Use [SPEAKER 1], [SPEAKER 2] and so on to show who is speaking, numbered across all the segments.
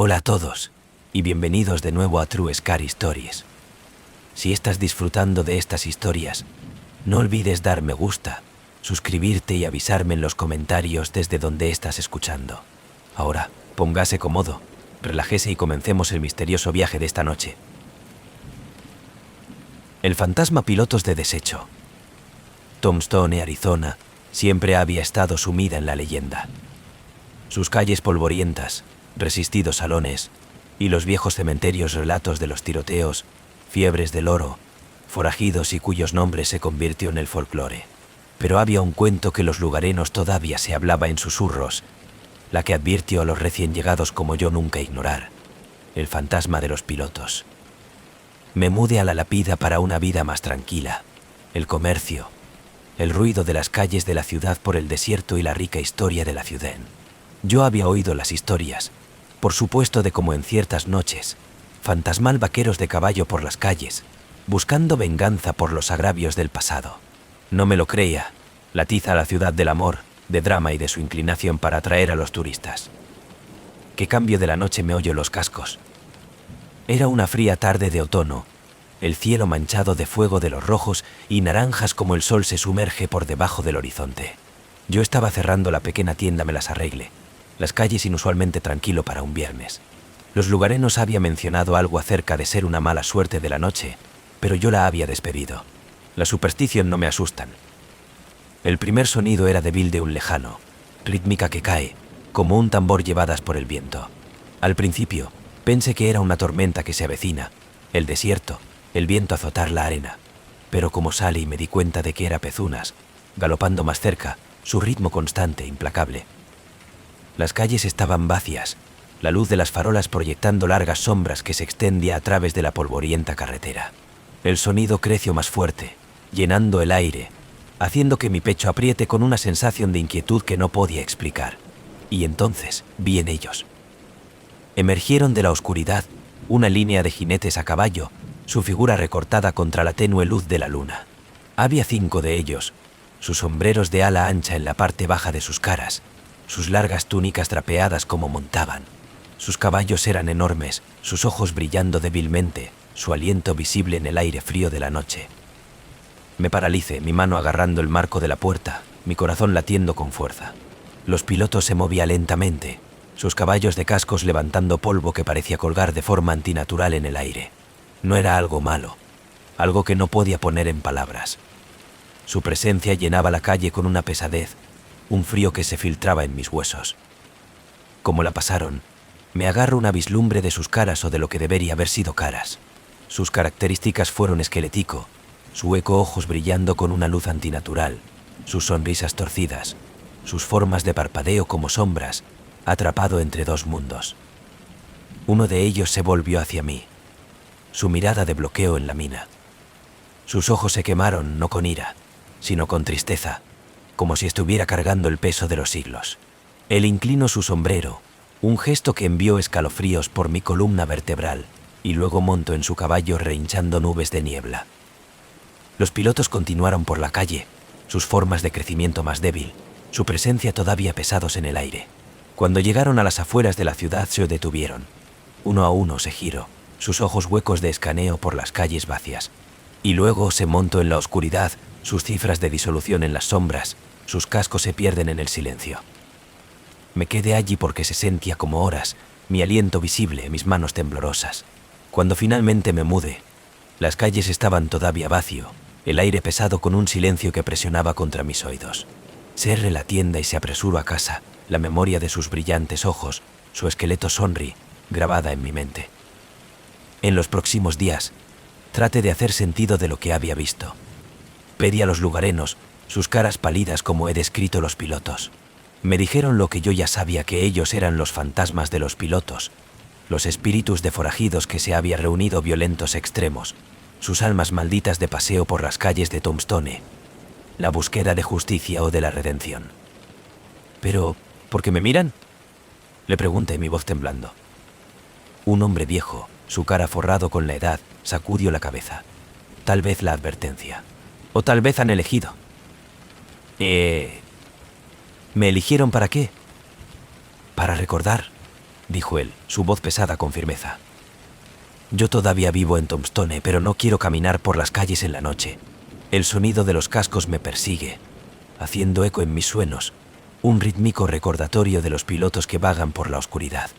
[SPEAKER 1] Hola a todos, y bienvenidos de nuevo a True Scary Stories. Si estás disfrutando de estas historias, no olvides dar me gusta, suscribirte y avisarme en los comentarios desde donde estás escuchando. Ahora, póngase cómodo, relájese y comencemos el misterioso viaje de esta noche. El fantasma pilotos de desecho. Tombstone, Arizona, siempre había estado sumida en la leyenda. Sus calles polvorientas, resistidos salones y los viejos cementerios relatos de los tiroteos, fiebres del oro, forajidos y cuyos nombres se convirtió en el folclore. Pero había un cuento que los lugareños todavía se hablaba en susurros, la que advirtió a los recién llegados como yo nunca ignorar, el fantasma de los pilotos. Me mudé a la Lápida para una vida más tranquila, el comercio, el ruido de las calles de la ciudad por el desierto y la rica historia de la ciudad. Yo había oído las historias, por supuesto, de cómo en ciertas noches, fantasmal vaqueros de caballo por las calles, buscando venganza por los agravios del pasado. No me lo creía, la tiza a la ciudad del amor, de drama y de su inclinación para atraer a los turistas. Qué cambio de la noche me oyó los cascos. Era una fría tarde de otoño, el cielo manchado de fuego de los rojos y naranjas como el sol se sumerge por debajo del horizonte. Yo estaba cerrando la pequeña tienda Me las arregle, las calles inusualmente tranquilo para un viernes. Los lugareños habían mencionado algo acerca de ser una mala suerte de la noche, pero yo la había despedido. La superstición no me asustan. El primer sonido era débil de un lejano, rítmica que cae, como un tambor llevadas por el viento. Al principio, pensé que era una tormenta que se avecina, el desierto, el viento azotar la arena. Pero como sale y me di cuenta de que era pezunas, galopando más cerca, su ritmo constante, implacable. Las calles estaban vacías, la luz de las farolas proyectando largas sombras que se extendía a través de la polvorienta carretera. El sonido creció más fuerte, llenando el aire, haciendo que mi pecho apriete con una sensación de inquietud que no podía explicar. Y entonces vi en ellos. Emergieron de la oscuridad una línea de jinetes a caballo, su figura recortada contra la tenue luz de la luna. Había 5 de ellos, sus sombreros de ala ancha en la parte baja de sus caras, sus largas túnicas trapeadas como montaban. Sus caballos eran enormes, sus ojos brillando débilmente, su aliento visible en el aire frío de la noche. Me paralicé, mi mano agarrando el marco de la puerta, mi corazón latiendo con fuerza. Los pilotos se movían lentamente, sus caballos de cascos levantando polvo que parecía colgar de forma antinatural en el aire. No era algo malo, algo que no podía poner en palabras. Su presencia llenaba la calle con una pesadez, un frío que se filtraba en mis huesos. Como la pasaron, me agarro una vislumbre de sus caras o de lo que debería haber sido caras. Sus características fueron esquelético, su hueco ojos brillando con una luz antinatural, sus sonrisas torcidas, sus formas de parpadeo como sombras, atrapado entre 2 mundos. Uno de ellos se volvió hacia mí, su mirada de bloqueo en la mina. Sus ojos se quemaron no con ira, sino con tristeza, como si estuviera cargando el peso de los siglos. Él inclinó su sombrero, un gesto que envió escalofríos por mi columna vertebral, y luego montó en su caballo rehinchando nubes de niebla. Los pilotos continuaron por la calle, sus formas de crecimiento más débil, su presencia todavía pesados en el aire. Cuando llegaron a las afueras de la ciudad se detuvieron. Uno a uno se giró, sus ojos huecos de escaneo por las calles vacías. Y luego se montó en la oscuridad, sus cifras de disolución en las sombras, sus cascos se pierden en el silencio. Me quedé allí porque se sentía como horas, mi aliento visible, mis manos temblorosas. Cuando finalmente me mudé, las calles estaban todavía vacío, el aire pesado con un silencio que presionaba contra mis oídos. Cerré la tienda y se apresuró a casa, la memoria de sus brillantes ojos, su esqueleto sonri, grabada en mi mente. En los próximos días, traté de hacer sentido de lo que había visto. Pedí a los lugareños, sus caras pálidas como he descrito los pilotos. Me dijeron lo que yo ya sabía, que ellos eran los fantasmas de los pilotos, los espíritus de forajidos que se había reunido violentos extremos, sus almas malditas de paseo por las calles de Tombstone, la búsqueda de justicia o de la redención. Pero, ¿por qué me miran?, le pregunté, mi voz temblando. Un hombre viejo, su cara forrado con la edad, sacudió la cabeza. Tal vez la advertencia. O tal vez han elegido. ¿Me eligieron para qué? Para recordar, dijo él, su voz pesada con firmeza. Yo todavía vivo en Tombstone, pero no quiero caminar por las calles en la noche. El sonido de los cascos me persigue, haciendo eco en mis sueños, un rítmico recordatorio de los pilotos que vagan por la oscuridad.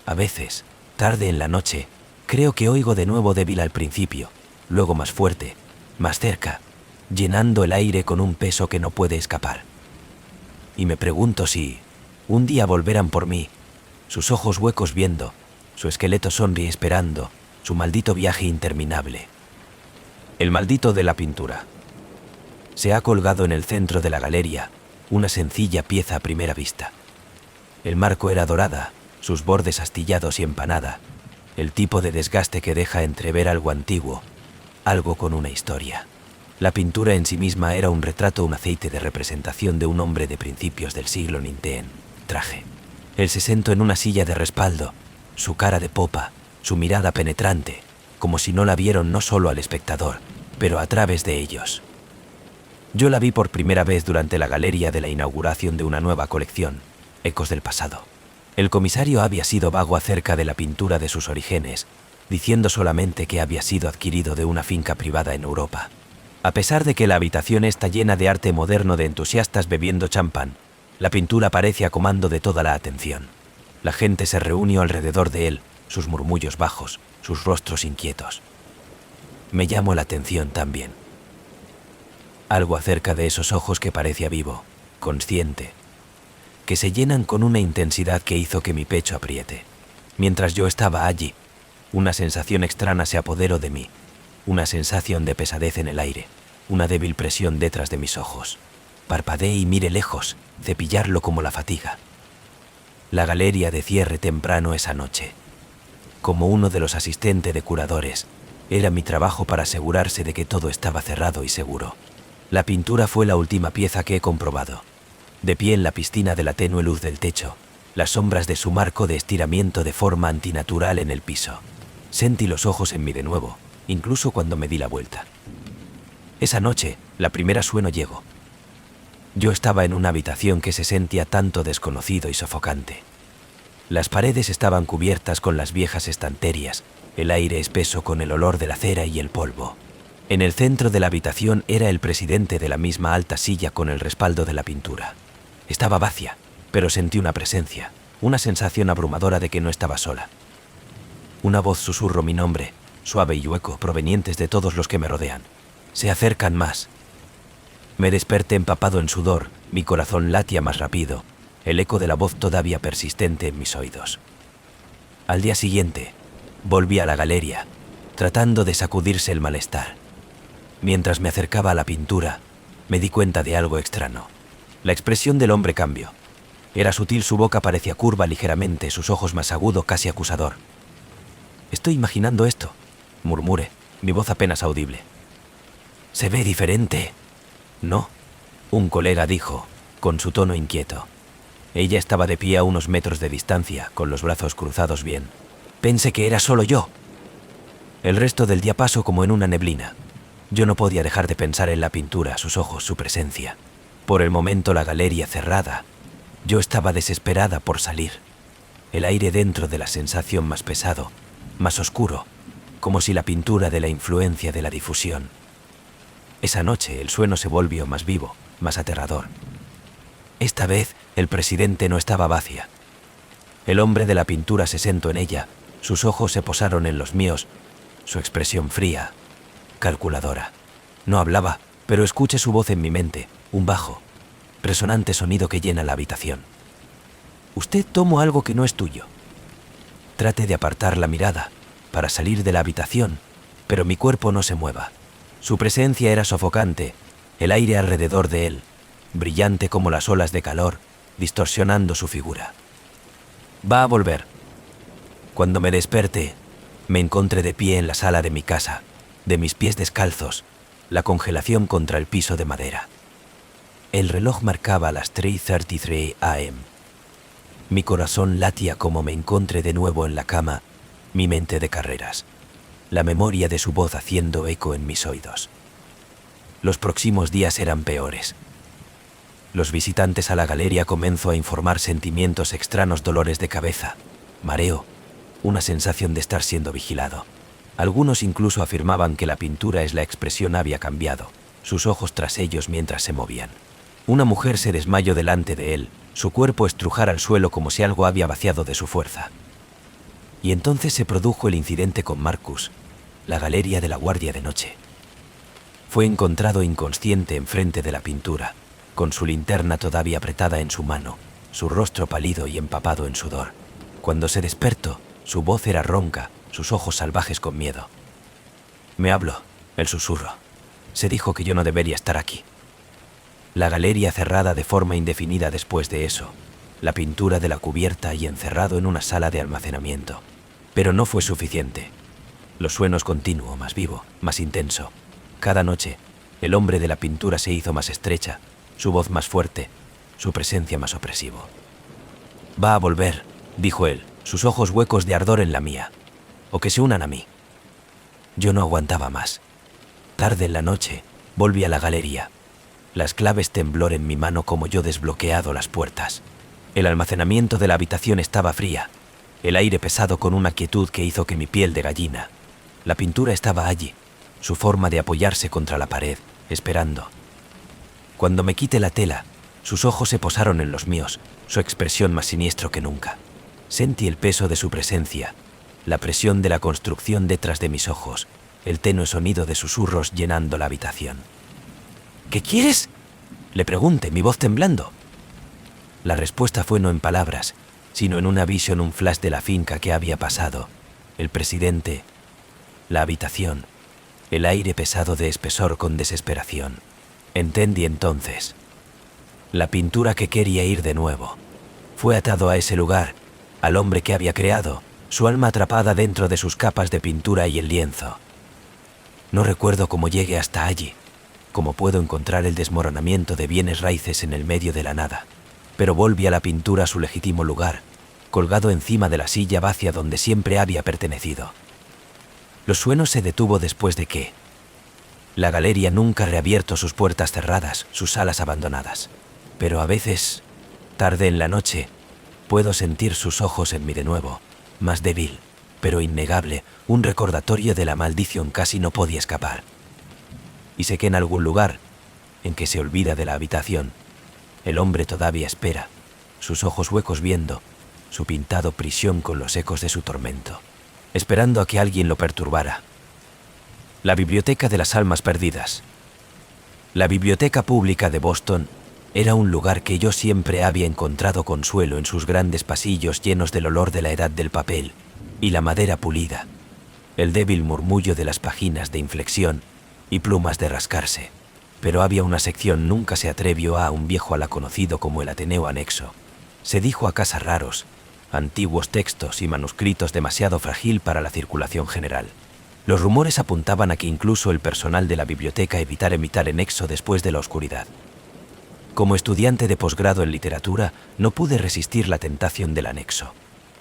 [SPEAKER 1] A veces, tarde en la noche, creo que oigo de nuevo débil al principio, luego más fuerte, más cerca, llenando el aire con un peso que no puede escapar. Y me pregunto si un día volverán por mí, sus ojos huecos viendo, su esqueleto sonríe esperando, su maldito viaje interminable. El maldito de la pintura. Se ha colgado en el centro de la galería, una sencilla pieza a primera vista. El marco era dorada, sus bordes astillados y empanada, el tipo de desgaste que deja entrever algo antiguo, algo con una historia. La pintura en sí misma era un retrato, un aceite de representación de un hombre de principios del siglo XX en traje. Él se sentó en una silla de respaldo, su cara de popa, su mirada penetrante, como si no la vieron no solo al espectador, pero a través de ellos. Yo la vi por primera vez durante la galería de la inauguración de una nueva colección, Ecos del pasado. El comisario había sido vago acerca de la pintura de sus orígenes, diciendo solamente que había sido adquirido de una finca privada en Europa. A pesar de que la habitación está llena de arte moderno de entusiastas bebiendo champán, la pintura parece a comando de toda la atención. La gente se reunió alrededor de él, sus murmullos bajos, sus rostros inquietos. Me llamó la atención también. Algo acerca de esos ojos que parecía vivo, consciente, que se llenan con una intensidad que hizo que mi pecho apriete. Mientras yo estaba allí, una sensación extraña se apoderó de mí, una sensación de pesadez en el aire, una débil presión detrás de mis ojos. Parpadeé y miré lejos, cepillarlo como la fatiga. La galería de cierre temprano esa noche. Como uno de los asistentes de curadores, era mi trabajo para asegurarse de que todo estaba cerrado y seguro. La pintura fue la última pieza que he comprobado. De pie en la piscina de la tenue luz del techo, las sombras de su marco de estiramiento de forma antinatural en el piso. Sentí los ojos en mí de nuevo, incluso cuando me di la vuelta. Esa noche, la primera sueño llegó. Yo estaba en una habitación que se sentía tanto desconocido y sofocante. Las paredes estaban cubiertas con las viejas estanterías, el aire espeso con el olor de la cera y el polvo. En el centro de la habitación era el presidente de la misma alta silla con el respaldo de la pintura. Estaba vacía, pero sentí una presencia, una sensación abrumadora de que no estaba sola. Una voz susurró mi nombre, suave y hueco, provenientes de todos los que me rodean. Se acercan más. Me desperté empapado en sudor, mi corazón latía más rápido, el eco de la voz todavía persistente en mis oídos. Al día siguiente, volví a la galería, tratando de sacudirse el malestar. Mientras me acercaba a la pintura, me di cuenta de algo extraño. La expresión del hombre cambió. Era sutil, su boca parecía curva ligeramente, sus ojos más agudo, casi acusador. «Estoy imaginando esto», murmuré, mi voz apenas audible. «Se ve diferente». «No», un colega dijo, con su tono inquieto. Ella estaba de pie a unos metros de distancia, con los brazos cruzados bien. «Pensé que era solo yo». El resto del día pasó como en una neblina. Yo no podía dejar de pensar en la pintura, sus ojos, su presencia. Por el momento la galería cerrada. Yo estaba desesperada por salir. El aire dentro de la sensación más pesado, más oscuro, como si la pintura de la influencia de la difusión. Esa noche el sueño se volvió más vivo, más aterrador. Esta vez el presidente no estaba vacía. El hombre de la pintura se sentó en ella, sus ojos se posaron en los míos, su expresión fría, calculadora. No hablaba, pero escuché su voz en mi mente, un bajo, resonante sonido que llena la habitación. «Usted tomó algo que no es tuyo». Trate de apartar la mirada, para salir de la habitación, pero mi cuerpo no se mueva. Su presencia era sofocante, el aire alrededor de él, brillante como las olas de calor, distorsionando su figura. «Va a volver». Cuando me desperté, me encontré de pie en la sala de mi casa, de mis pies descalzos, la congelación contra el piso de madera. El reloj marcaba las 3:33 am. Mi corazón latía como me encontré de nuevo en la cama, mi mente de carreras, la memoria de su voz haciendo eco en mis oídos. Los próximos días eran peores. Los visitantes a la galería comenzó a informar sentimientos extraños, dolores de cabeza, mareo, una sensación de estar siendo vigilado. Algunos incluso afirmaban que la pintura es la expresión había cambiado, sus ojos tras ellos mientras se movían. Una mujer se desmayó delante de él, su cuerpo estrujar al suelo como si algo había vaciado de su fuerza. Y entonces se produjo el incidente con Marcus, la galería de la guardia de noche. Fue encontrado inconsciente enfrente de la pintura, con su linterna todavía apretada en su mano, su rostro pálido y empapado en sudor. Cuando se despertó, su voz era ronca, sus ojos salvajes con miedo. «Me habló», el susurro. «Se dijo que yo no debería estar aquí». La galería cerrada de forma indefinida después de eso, la pintura de la cubierta y encerrado en una sala de almacenamiento. Pero no fue suficiente. Los sueños continuo, más vivo, más intenso. Cada noche, el hombre de la pintura se hizo más estrecha, su voz más fuerte, su presencia más opresivo. «Va a volver», dijo él, sus ojos huecos de ardor en la mía. «O que se unan a mí». Yo no aguantaba más. Tarde en la noche, volví a la galería. Las claves temblor en mi mano como yo desbloqueado las puertas. El almacenamiento de la habitación estaba fría, el aire pesado con una quietud que hizo que mi piel de gallina. La pintura estaba allí, su forma de apoyarse contra la pared, esperando. Cuando me quité la tela, sus ojos se posaron en los míos, su expresión más siniestro que nunca. Sentí el peso de su presencia, la presión de la construcción detrás de mis ojos, el tenue sonido de susurros llenando la habitación. «¿Qué quieres?», le pregunté, mi voz temblando. La respuesta fue no en palabras, sino en una visión, un flash de la finca que había pasado, el presidente, la habitación, el aire pesado de espesor con desesperación. Entendí entonces. La pintura que quería ir de nuevo. Fue atado a ese lugar, al hombre que había creado, su alma atrapada dentro de sus capas de pintura y el lienzo. No recuerdo cómo llegué hasta allí, cómo puedo encontrar el desmoronamiento de bienes raíces en el medio de la nada, pero volví a la pintura a su legítimo lugar, colgado encima de la silla vacía donde siempre había pertenecido. Los sueños se detuvo después de que la galería nunca reabierto sus puertas cerradas, sus salas abandonadas. Pero a veces, tarde en la noche, puedo sentir sus ojos en mí de nuevo, más débil, pero innegable, un recordatorio de la maldición casi no podía escapar. Y sé que en algún lugar, en que se olvida de la habitación, el hombre todavía espera, sus ojos huecos viendo, su pintado prisión con los ecos de su tormento, esperando a que alguien lo perturbara. La Biblioteca de las Almas Perdidas. La Biblioteca Pública de Boston era un lugar que yo siempre había encontrado consuelo en sus grandes pasillos llenos del olor de la edad del papel y la madera pulida, el débil murmullo de las páginas de inflexión y plumas de rascarse. Pero había una sección nunca se atrevió a un viejo ala conocido como el Ateneo Anexo. Se dijo a casa raros, antiguos textos y manuscritos demasiado frágil para la circulación general. Los rumores apuntaban a que incluso el personal de la biblioteca evitara emitir anexo después de la oscuridad. Como estudiante de posgrado en literatura, no pude resistir la tentación del anexo.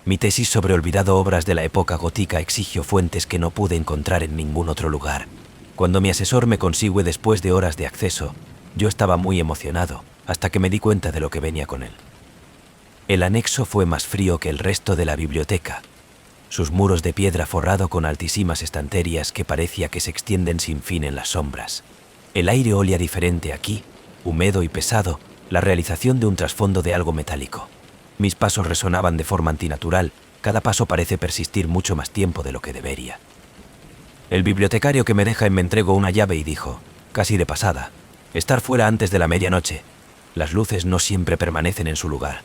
[SPEAKER 1] Mi tesis sobre olvidado obras de la época gótica exigió fuentes que no pude encontrar en ningún otro lugar. Cuando mi asesor me consigue después de horas de acceso, yo estaba muy emocionado, hasta que me di cuenta de lo que venía con él. El anexo fue más frío que el resto de la biblioteca. Sus muros de piedra forrado con altísimas estanterías que parecía que se extienden sin fin en las sombras. El aire olía diferente aquí, húmedo y pesado, la realización de un trasfondo de algo metálico. Mis pasos resonaban de forma antinatural, cada paso parece persistir mucho más tiempo de lo que debería. El bibliotecario que me deja me entregó una llave y dijo, casi de pasada, estar fuera antes de la medianoche. Las luces no siempre permanecen en su lugar.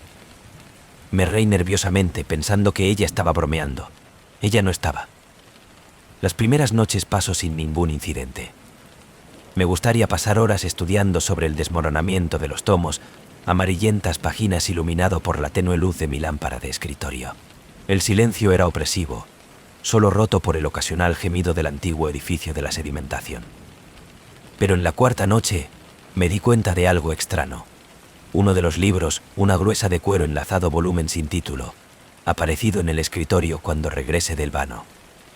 [SPEAKER 1] Me reí nerviosamente pensando que ella estaba bromeando. Ella no estaba. Las primeras noches paso sin ningún incidente. Me gustaría pasar horas estudiando sobre el desmoronamiento de los tomos, amarillentas páginas iluminado por la tenue luz de mi lámpara de escritorio. El silencio era opresivo, solo roto por el ocasional gemido del antiguo edificio de la sedimentación. Pero en la cuarta noche me di cuenta de algo extraño. Uno de los libros, una gruesa de cuero enlazado volumen sin título, aparecido en el escritorio cuando regrese del vano.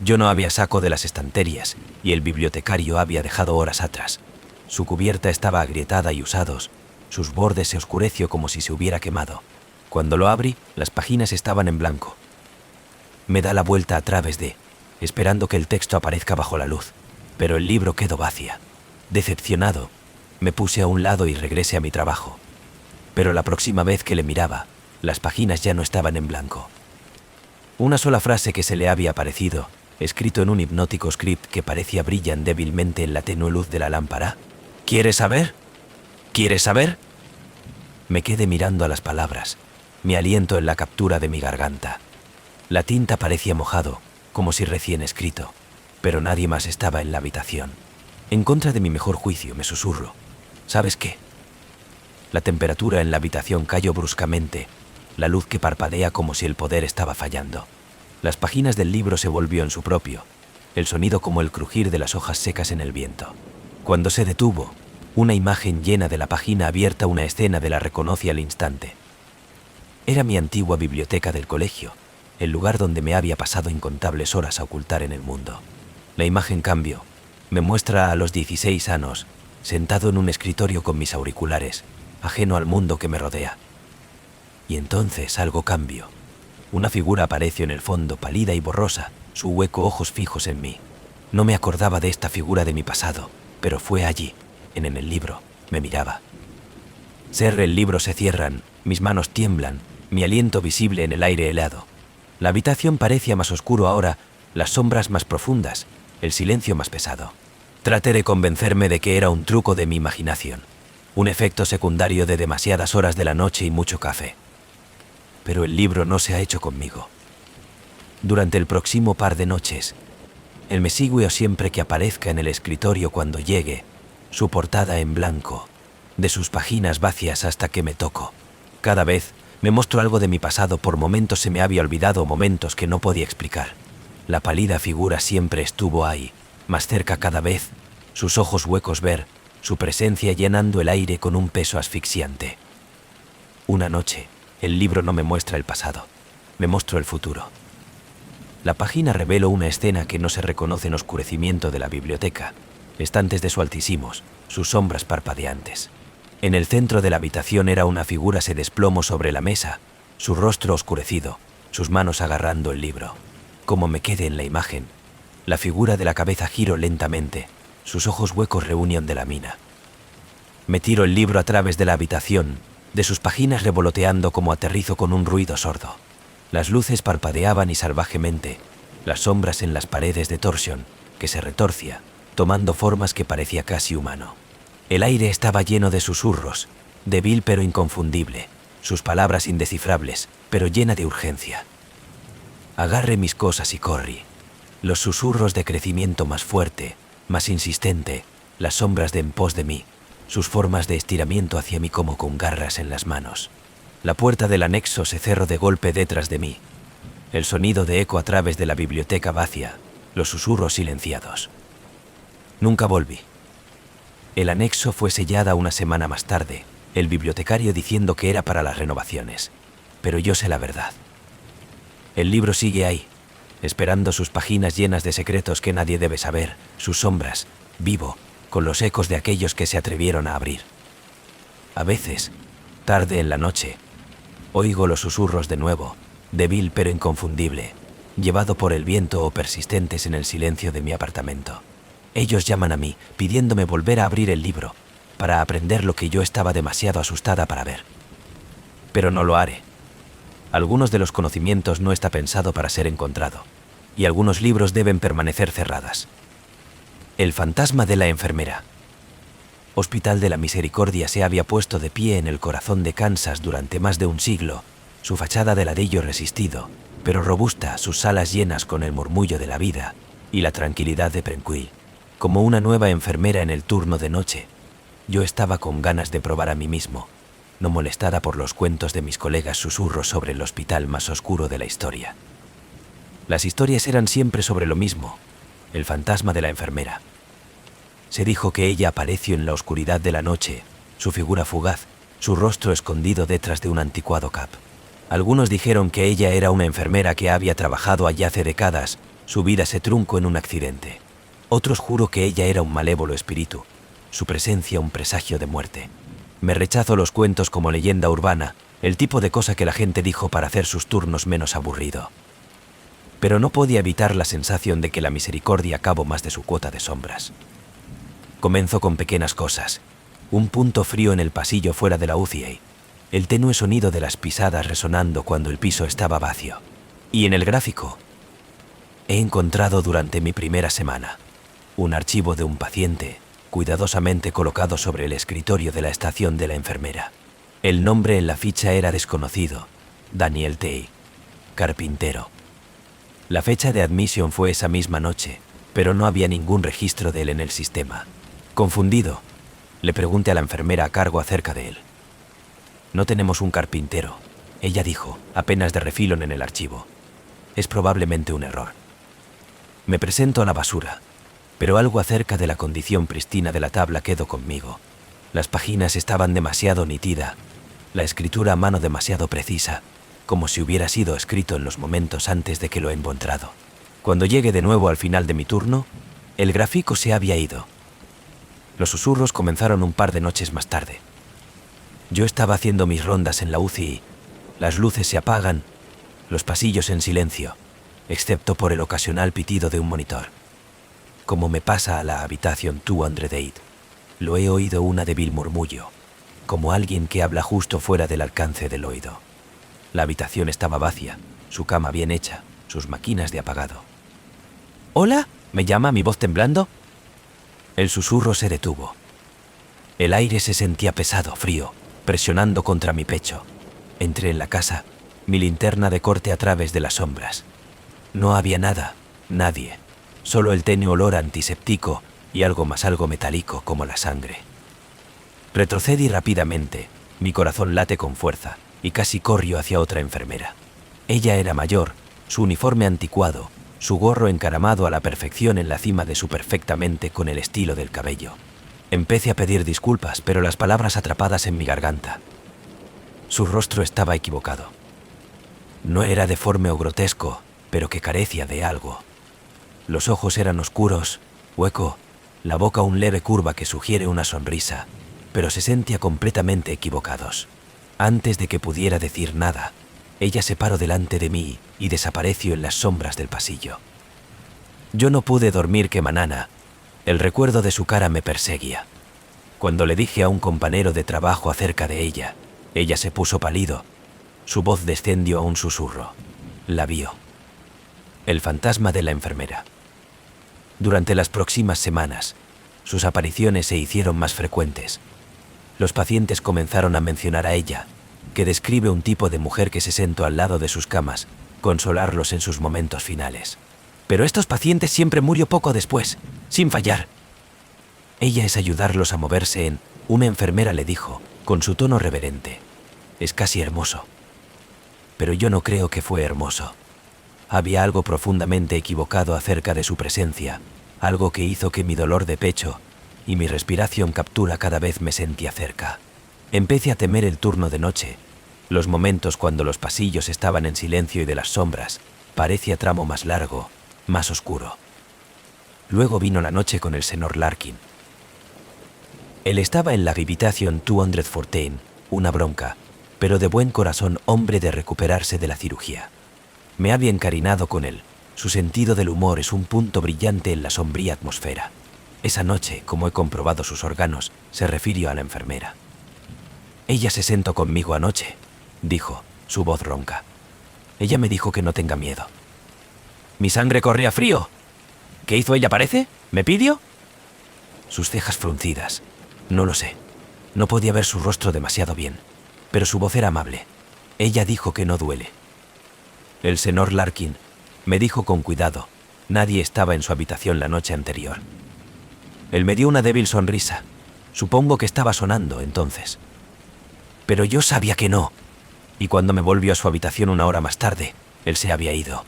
[SPEAKER 1] Yo no había saco de las estanterías y el bibliotecario había dejado horas atrás. Su cubierta estaba agrietada y usados, sus bordes se oscureció como si se hubiera quemado. Cuando lo abrí, las páginas estaban en blanco. Me da la vuelta a través de, esperando que el texto aparezca bajo la luz, pero el libro quedó vacía. Decepcionado, me puse a un lado y regresé a mi trabajo. Pero la próxima vez que le miraba, las páginas ya no estaban en blanco. Una sola frase que se le había aparecido, escrito en un hipnótico script que parecía brillar débilmente en la tenue luz de la lámpara. ¿Quieres saber? ¿Quieres saber? Me quedé mirando a las palabras, mi aliento en la captura de mi garganta. La tinta parecía mojado, como si recién escrito, pero nadie más estaba en la habitación. En contra de mi mejor juicio, me susurro. ¿Sabes qué? La temperatura en la habitación cayó bruscamente, la luz que parpadea como si el poder estaba fallando. Las páginas del libro se volvió en su propio, el sonido como el crujir de las hojas secas en el viento. Cuando se detuvo, una imagen llena de la página abierta, una escena de la reconocí al instante. Era mi antigua biblioteca del colegio, el lugar donde me había pasado incontables horas a ocultar en el mundo. La imagen cambió, me muestra a los 16 años, sentado en un escritorio con mis auriculares, ajeno al mundo que me rodea. Y entonces algo cambió. Una figura apareció en el fondo, pálida y borrosa, su hueco ojos fijos en mí. No me acordaba de esta figura de mi pasado, pero fue allí, en el libro, me miraba. Cerré el libro, se cierran, mis manos tiemblan, mi aliento visible en el aire helado. La habitación parecía más oscuro ahora, las sombras más profundas, el silencio más pesado. Traté de convencerme de que era un truco de mi imaginación, un efecto secundario de demasiadas horas de la noche y mucho café. Pero el libro no se ha hecho conmigo. Durante el próximo par de noches, él me sigue siempre que aparezca en el escritorio cuando llegue, su portada en blanco, de sus páginas vacías hasta que me toco. Cada vez me mostró algo de mi pasado, por momentos se me había olvidado, momentos que no podía explicar. La pálida figura siempre estuvo ahí, más cerca cada vez, sus ojos huecos ver, su presencia llenando el aire con un peso asfixiante. Una noche, el libro no me muestra el pasado, me mostró el futuro. La página reveló una escena que no se reconoce en oscurecimiento de la biblioteca, estantes dessualtísimos, sus sombras parpadeantes. En el centro de la habitación era una figura, se desplomó sobre la mesa, su rostro oscurecido, sus manos agarrando el libro. Como me quedé en la imagen, la figura de la cabeza giró lentamente, sus ojos huecos reunión de la mina. Me tiro el libro a través de la habitación, de sus páginas revoloteando como aterrizo con un ruido sordo. Las luces parpadeaban y salvajemente, las sombras en las paredes de torsión, que se retorcía, tomando formas que parecía casi humano. El aire estaba lleno de susurros, débil pero inconfundible, sus palabras indescifrables, pero llena de urgencia. Agarré mis cosas y corrí. Los susurros de crecimiento más fuerte, más insistente, las sombras de en pos de mí, sus formas de estiramiento hacia mí como con garras en las manos. La puerta del anexo se cerró de golpe detrás de mí. El sonido de eco a través de la biblioteca vacía, los susurros silenciados. Nunca volví. El anexo fue sellada una semana más tarde, el bibliotecario diciendo que era para las renovaciones, pero yo sé la verdad. El libro sigue ahí, esperando sus páginas llenas de secretos que nadie debe saber, sus sombras, vivo, con los ecos de aquellos que se atrevieron a abrir. A veces, tarde en la noche, oigo los susurros de nuevo, débil pero inconfundible, llevado por el viento o persistentes en el silencio de mi apartamento. Ellos llaman a mí, pidiéndome volver a abrir el libro, para aprender lo que yo estaba demasiado asustada para ver. Pero no lo haré. Algunos de los conocimientos no está pensado para ser encontrado, y algunos libros deben permanecer cerradas. El fantasma de la enfermera. Hospital de la Misericordia se había puesto de pie en el corazón de Kansas durante más de un siglo, su fachada de ladrillo resistido, pero robusta, sus salas llenas con el murmullo de la vida y la tranquilidad de Prenquill. Como una nueva enfermera en el turno de noche, yo estaba con ganas de probar a mí mismo, no molestada por los cuentos de mis colegas susurros sobre el hospital más oscuro de la historia. Las historias eran siempre sobre lo mismo, el fantasma de la enfermera. Se dijo que ella apareció en la oscuridad de la noche, su figura fugaz, su rostro escondido detrás de un anticuado cap. Algunos dijeron que ella era una enfermera que había trabajado allá hace décadas, su vida se truncó en un accidente. Otros juró que ella era un malévolo espíritu, su presencia un presagio de muerte. Me rechazo los cuentos como leyenda urbana, el tipo de cosa que la gente dijo para hacer sus turnos menos aburrido. pero no podía evitar la sensación de que la misericordia acabó más de su cuota de sombras. Comenzó con pequeñas cosas, un punto frío en el pasillo fuera de la UCI, el tenue sonido de las pisadas resonando cuando el piso estaba vacío. Y en el gráfico, he encontrado durante mi primera semana un archivo de un paciente cuidadosamente colocado sobre el escritorio de la estación de la enfermera. El nombre en la ficha era desconocido, Daniel Tay, carpintero. La fecha de admisión fue esa misma noche, pero no había ningún registro de él en el sistema. Confundido, le pregunté a la enfermera a cargo acerca de él. No tenemos un carpintero, ella dijo, apenas de refilón en el archivo. Es probablemente un error. Me presento a la basura, pero algo acerca de la condición pristina de la tabla quedó conmigo. Las páginas estaban demasiado nítida, la escritura a mano demasiado precisa, como si hubiera sido escrito en los momentos antes de que lo he encontrado. Cuando llegué de nuevo al final de mi turno, el gráfico se había ido. Los susurros comenzaron un par de noches más tarde. Yo estaba haciendo mis rondas en la UCI, las luces se apagan, los pasillos en silencio, excepto por el ocasional pitido de un monitor. Como me pasa a la habitación 208, lo he oído una débil murmullo, como alguien que habla justo fuera del alcance del oído. La habitación estaba vacía, su cama bien hecha, sus máquinas de apagado. «¿Hola?» ¿me llama mi voz temblando? El susurro se detuvo. El aire se sentía pesado, frío, presionando contra mi pecho. Entré en la casa, mi linterna de corte a través de las sombras. No había nada, nadie, solo el tenue olor antiséptico y algo metálico como la sangre. Retrocedí rápidamente, mi corazón late con fuerza y casi corrió hacia otra enfermera. Ella era mayor, su uniforme anticuado, su gorro encaramado a la perfección en la cima de su perfectamente con el estilo del cabello. Empecé a pedir disculpas, pero las palabras atrapadas en mi garganta. Su rostro estaba equivocado. No era deforme o grotesco, pero que carecía de algo. Los ojos eran oscuros, hueco, la boca una leve curva que sugiere una sonrisa, pero se sentía completamente equivocados. Antes de que pudiera decir nada, ella se paró delante de mí y desapareció en las sombras del pasillo. Yo no pude dormir que manana, el recuerdo de su cara me perseguía. Cuando le dije a un compañero de trabajo acerca de ella, ella se puso pálido, su voz descendió a un susurro. La vio. El fantasma de la enfermera. Durante las próximas semanas, sus apariciones se hicieron más frecuentes. Los pacientes comenzaron a mencionar a ella, que describe un tipo de mujer que se sentó al lado de sus camas, consolarlos en sus momentos finales. Pero estos pacientes siempre murió poco después, sin fallar. Ella es ayudarlos a moverse en, una enfermera le dijo, con su tono reverente. Es casi hermoso. Pero yo no creo que fue hermoso. Había algo profundamente equivocado acerca de su presencia, algo que hizo que mi dolor de pecho y mi respiración captura cada vez me sentía cerca. Empecé a temer el turno de noche, los momentos cuando los pasillos estaban en silencio y de las sombras, parecía tramo más largo, más oscuro. Luego vino la noche con el señor Larkin. Él estaba en la habitación 214, una bronca, pero de buen corazón hombre de recuperarse de la cirugía. Me había encariñado con él, su sentido del humor es un punto brillante en la sombría atmósfera. Esa noche, como he comprobado sus órganos, se refirió a la enfermera. Ella se sentó conmigo anoche, dijo, su voz ronca. Ella me dijo que no tenga miedo. Mi sangre corría frío. ¿Qué hizo ella, parece? ¿Me pidió? Sus cejas fruncidas. No lo sé. No podía ver su rostro demasiado bien, pero su voz era amable. Ella dijo que no duele. El señor Larkin me dijo con cuidado. Nadie estaba en su habitación la noche anterior. Él me dio una débil sonrisa. Supongo que estaba sonando entonces. Pero yo sabía que no. Y cuando me volvió a su habitación una hora más tarde, él se había ido.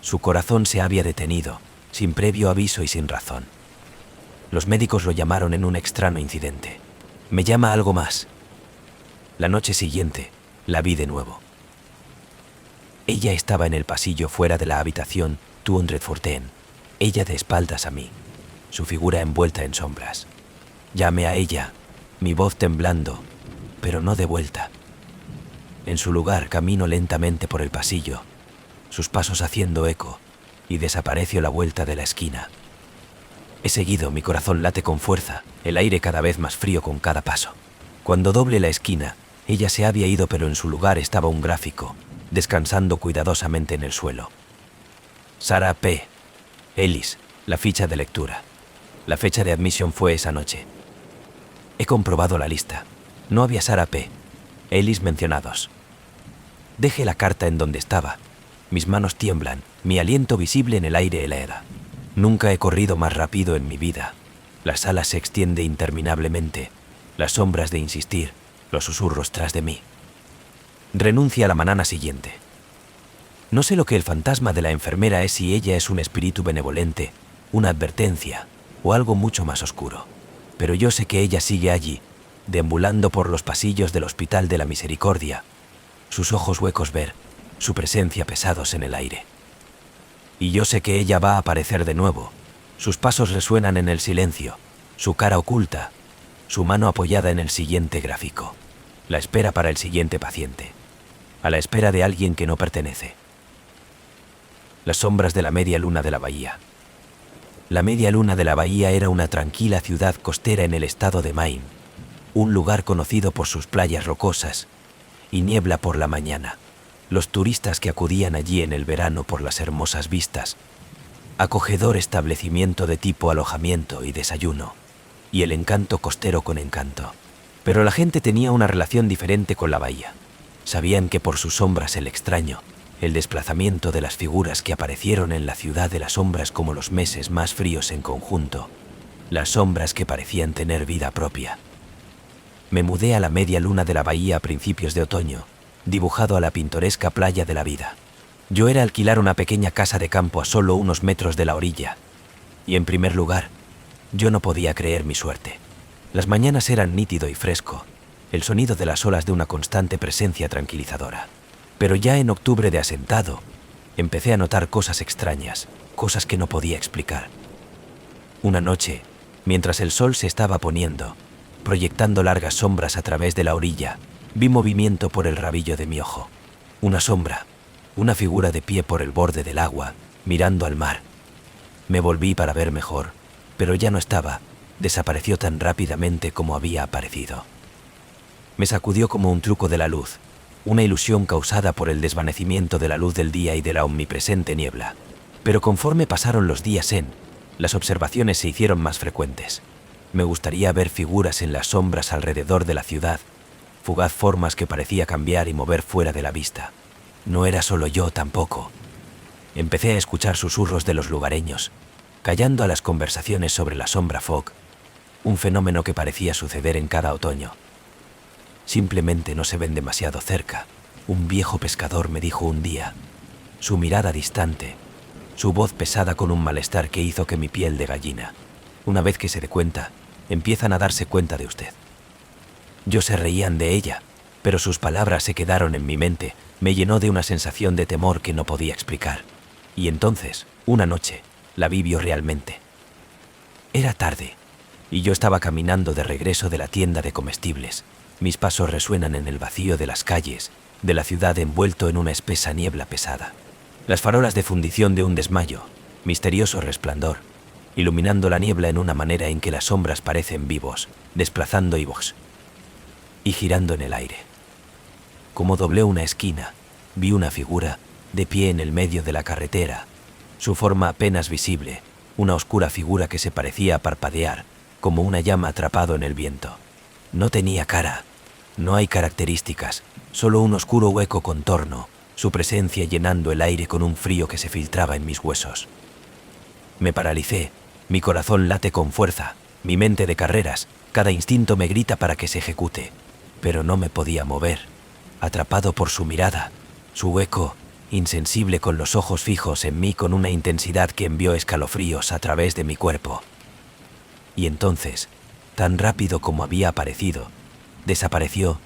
[SPEAKER 1] Su corazón se había detenido, sin previo aviso y sin razón. Los médicos lo llamaron en un extraño incidente. Me llama algo más. La noche siguiente, la vi de nuevo. Ella estaba en el pasillo fuera de la habitación 214, ella de espaldas a mí, su figura envuelta en sombras. Llamé a ella, mi voz temblando, pero no de vuelta. En su lugar camino lentamente por el pasillo, sus pasos haciendo eco, y desapareció a la vuelta de la esquina. He seguido, mi corazón late con fuerza, el aire cada vez más frío con cada paso. Cuando doble la esquina, ella se había ido, pero en su lugar estaba un gráfico, descansando cuidadosamente en el suelo. Sarah P. Ellis, la ficha de lectura. La fecha de admisión fue esa noche. He comprobado la lista. No había Sarah P. Ellis mencionados. Dejé la carta en donde estaba. Mis manos tiemblan, mi aliento visible en el aire helada. Nunca he corrido más rápido en mi vida. La sala se extiende interminablemente. Las sombras de insistir, los susurros tras de mí. Renuncia a la mañana siguiente. No sé lo que el fantasma de la enfermera es, si ella es un espíritu benevolente, una advertencia o algo mucho más oscuro. Pero yo sé que ella sigue allí, deambulando por los pasillos del Hospital de la Misericordia, sus ojos huecos ver, su presencia pesados en el aire. Y yo sé que ella va a aparecer de nuevo. Sus pasos resuenan en el silencio, su cara oculta, su mano apoyada en el siguiente gráfico. La espera para el siguiente paciente. A la espera de alguien que no pertenece. Las sombras de la media luna de la bahía. La media luna de la bahía era una tranquila ciudad costera en el estado de Maine, un lugar conocido por sus playas rocosas y niebla por la mañana. Los turistas que acudían allí en el verano por las hermosas vistas, acogedor establecimiento de tipo alojamiento y desayuno, y el encanto costero con encanto. Pero la gente tenía una relación diferente con la bahía. Sabían que por sus sombras el extraño, el desplazamiento de las figuras que aparecieron en la ciudad de las sombras como los meses más fríos en conjunto, las sombras que parecían tener vida propia. Me mudé a la media luna de la bahía a principios de otoño, dibujado a la pintoresca playa de la vida. Yo era alquilar una pequeña casa de campo a solo unos metros de la orilla, y en primer lugar, yo no podía creer mi suerte. Las mañanas eran nítido y fresco, el sonido de las olas de una constante presencia tranquilizadora. Pero ya en octubre de asentado, empecé a notar cosas extrañas, cosas que no podía explicar. Una noche, mientras el sol se estaba poniendo, proyectando largas sombras a través de la orilla, vi movimiento por el rabillo de mi ojo. Una sombra, una figura de pie por el borde del agua, mirando al mar. Me volví para ver mejor, pero ya no estaba, desapareció tan rápidamente como había aparecido. Me sacudió como un truco de la luz, una ilusión causada por el desvanecimiento de la luz del día y de la omnipresente niebla. Pero conforme pasaron los días las observaciones se hicieron más frecuentes. Me gustaría ver figuras en las sombras alrededor de la ciudad, fugaz formas que parecía cambiar y mover fuera de la vista. No era solo yo tampoco. Empecé a escuchar susurros de los lugareños, callando a las conversaciones sobre la sombra fog, un fenómeno que parecía suceder en cada otoño. Simplemente no se ven demasiado cerca, un viejo pescador me dijo un día, su mirada distante, su voz pesada con un malestar que hizo que mi piel de gallina. Una vez que se dé cuenta, empiezan a darse cuenta de usted. Yo se reían de ella, pero sus palabras se quedaron en mi mente, me llenó de una sensación de temor que no podía explicar. Y entonces, una noche, la vivió realmente. Era tarde, y yo estaba caminando de regreso de la tienda de comestibles. Mis pasos resuenan en el vacío de las calles, de la ciudad envuelto en una espesa niebla pesada. Las farolas de fundición de un desmayo, misterioso resplandor, iluminando la niebla en una manera en que las sombras parecen vivos, desplazando vivos y girando en el aire. Como doblé una esquina, vi una figura de pie en el medio de la carretera, su forma apenas visible, una oscura figura que se parecía a parpadear, como una llama atrapado en el viento. No tenía cara, no hay características, solo un oscuro hueco contorno, su presencia llenando el aire con un frío que se filtraba en mis huesos. Me paralicé, mi corazón late con fuerza, mi mente de carreras, cada instinto me grita para que se ejecute, pero no me podía mover, atrapado por su mirada, su hueco, insensible con los ojos fijos en mí con una intensidad que envió escalofríos a través de mi cuerpo. Y entonces, tan rápido como había aparecido, desapareció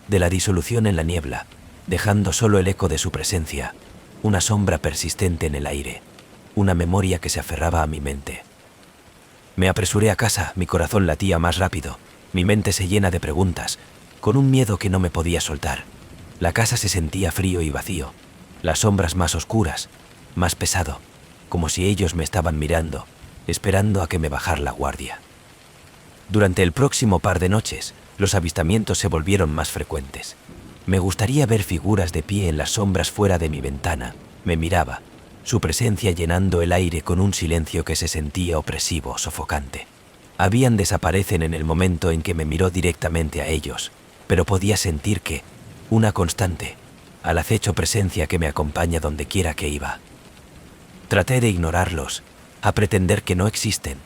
[SPEAKER 1] de la disolución en la niebla, dejando solo el eco de su presencia, una sombra persistente en el aire, una memoria que se aferraba a mi mente. Me apresuré a casa, mi corazón latía más rápido, mi mente se llena de preguntas, con un miedo que no me podía soltar. La casa se sentía frío y vacío, las sombras más oscuras, más pesado, como si ellos me estaban mirando, esperando a que me bajara la guardia. Durante el próximo par de noches, los avistamientos se volvieron más frecuentes. Me gustaría ver figuras de pie en las sombras fuera de mi ventana. Me miraba, su presencia llenando el aire con un silencio que se sentía opresivo, sofocante. Desaparecen en el momento en que me miró directamente a ellos, pero podía sentir que, una constante, al acecho presencia que me acompaña donde quiera que iba. Traté de ignorarlos, a pretender que no existen,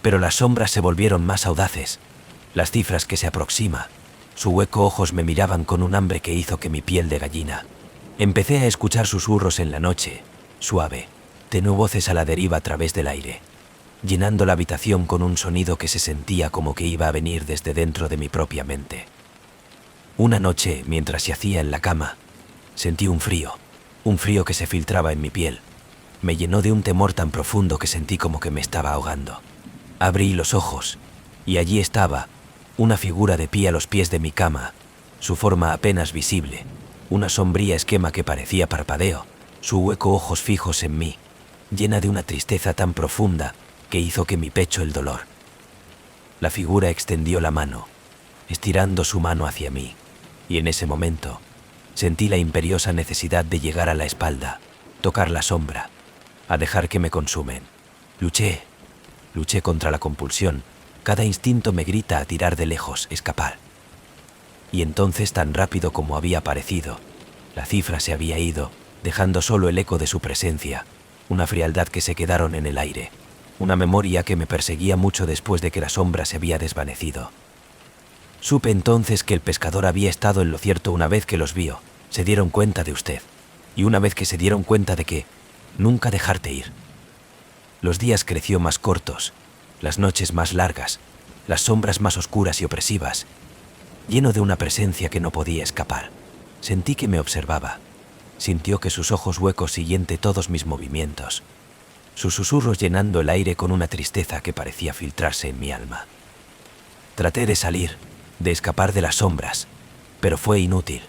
[SPEAKER 1] pero las sombras se volvieron más audaces, las cifras que se aproxima, su hueco ojos me miraban con un hambre que hizo que mi piel de gallina. Empecé a escuchar susurros en la noche, suave, tenue voces a la deriva a través del aire, llenando la habitación con un sonido que se sentía como que iba a venir desde dentro de mi propia mente. Una noche, mientras yacía en la cama, sentí un frío que se filtraba en mi piel. Me llenó de un temor tan profundo que sentí como que me estaba ahogando. Abrí los ojos, y allí estaba, una figura de pie a los pies de mi cama, su forma apenas visible, una sombría esquema que parecía parpadeo, su hueco ojos fijos en mí, llena de una tristeza tan profunda que hizo que mi pecho el dolor. La figura extendió la mano, estirando su mano hacia mí, y en ese momento sentí la imperiosa necesidad de llegar a la espalda, tocar la sombra, a dejar que me consumen. Luché contra la compulsión, cada instinto me grita a tirar de lejos, escapar. Y entonces, tan rápido como había aparecido, la cifra se había ido, dejando solo el eco de su presencia, una frialdad que se quedaron en el aire, una memoria que me perseguía mucho después de que la sombra se había desvanecido. Supe entonces que el pescador había estado en lo cierto una vez que los vio, se dieron cuenta de usted, y una vez que se dieron cuenta de que nunca dejarte ir. Los días creció más cortos, las noches más largas, las sombras más oscuras y opresivas, lleno de una presencia que no podía escapar. Sentí que me observaba, sintió que sus ojos huecos siguiente todos mis movimientos, sus susurros llenando el aire con una tristeza que parecía filtrarse en mi alma. Traté de salir, de escapar de las sombras, pero fue inútil.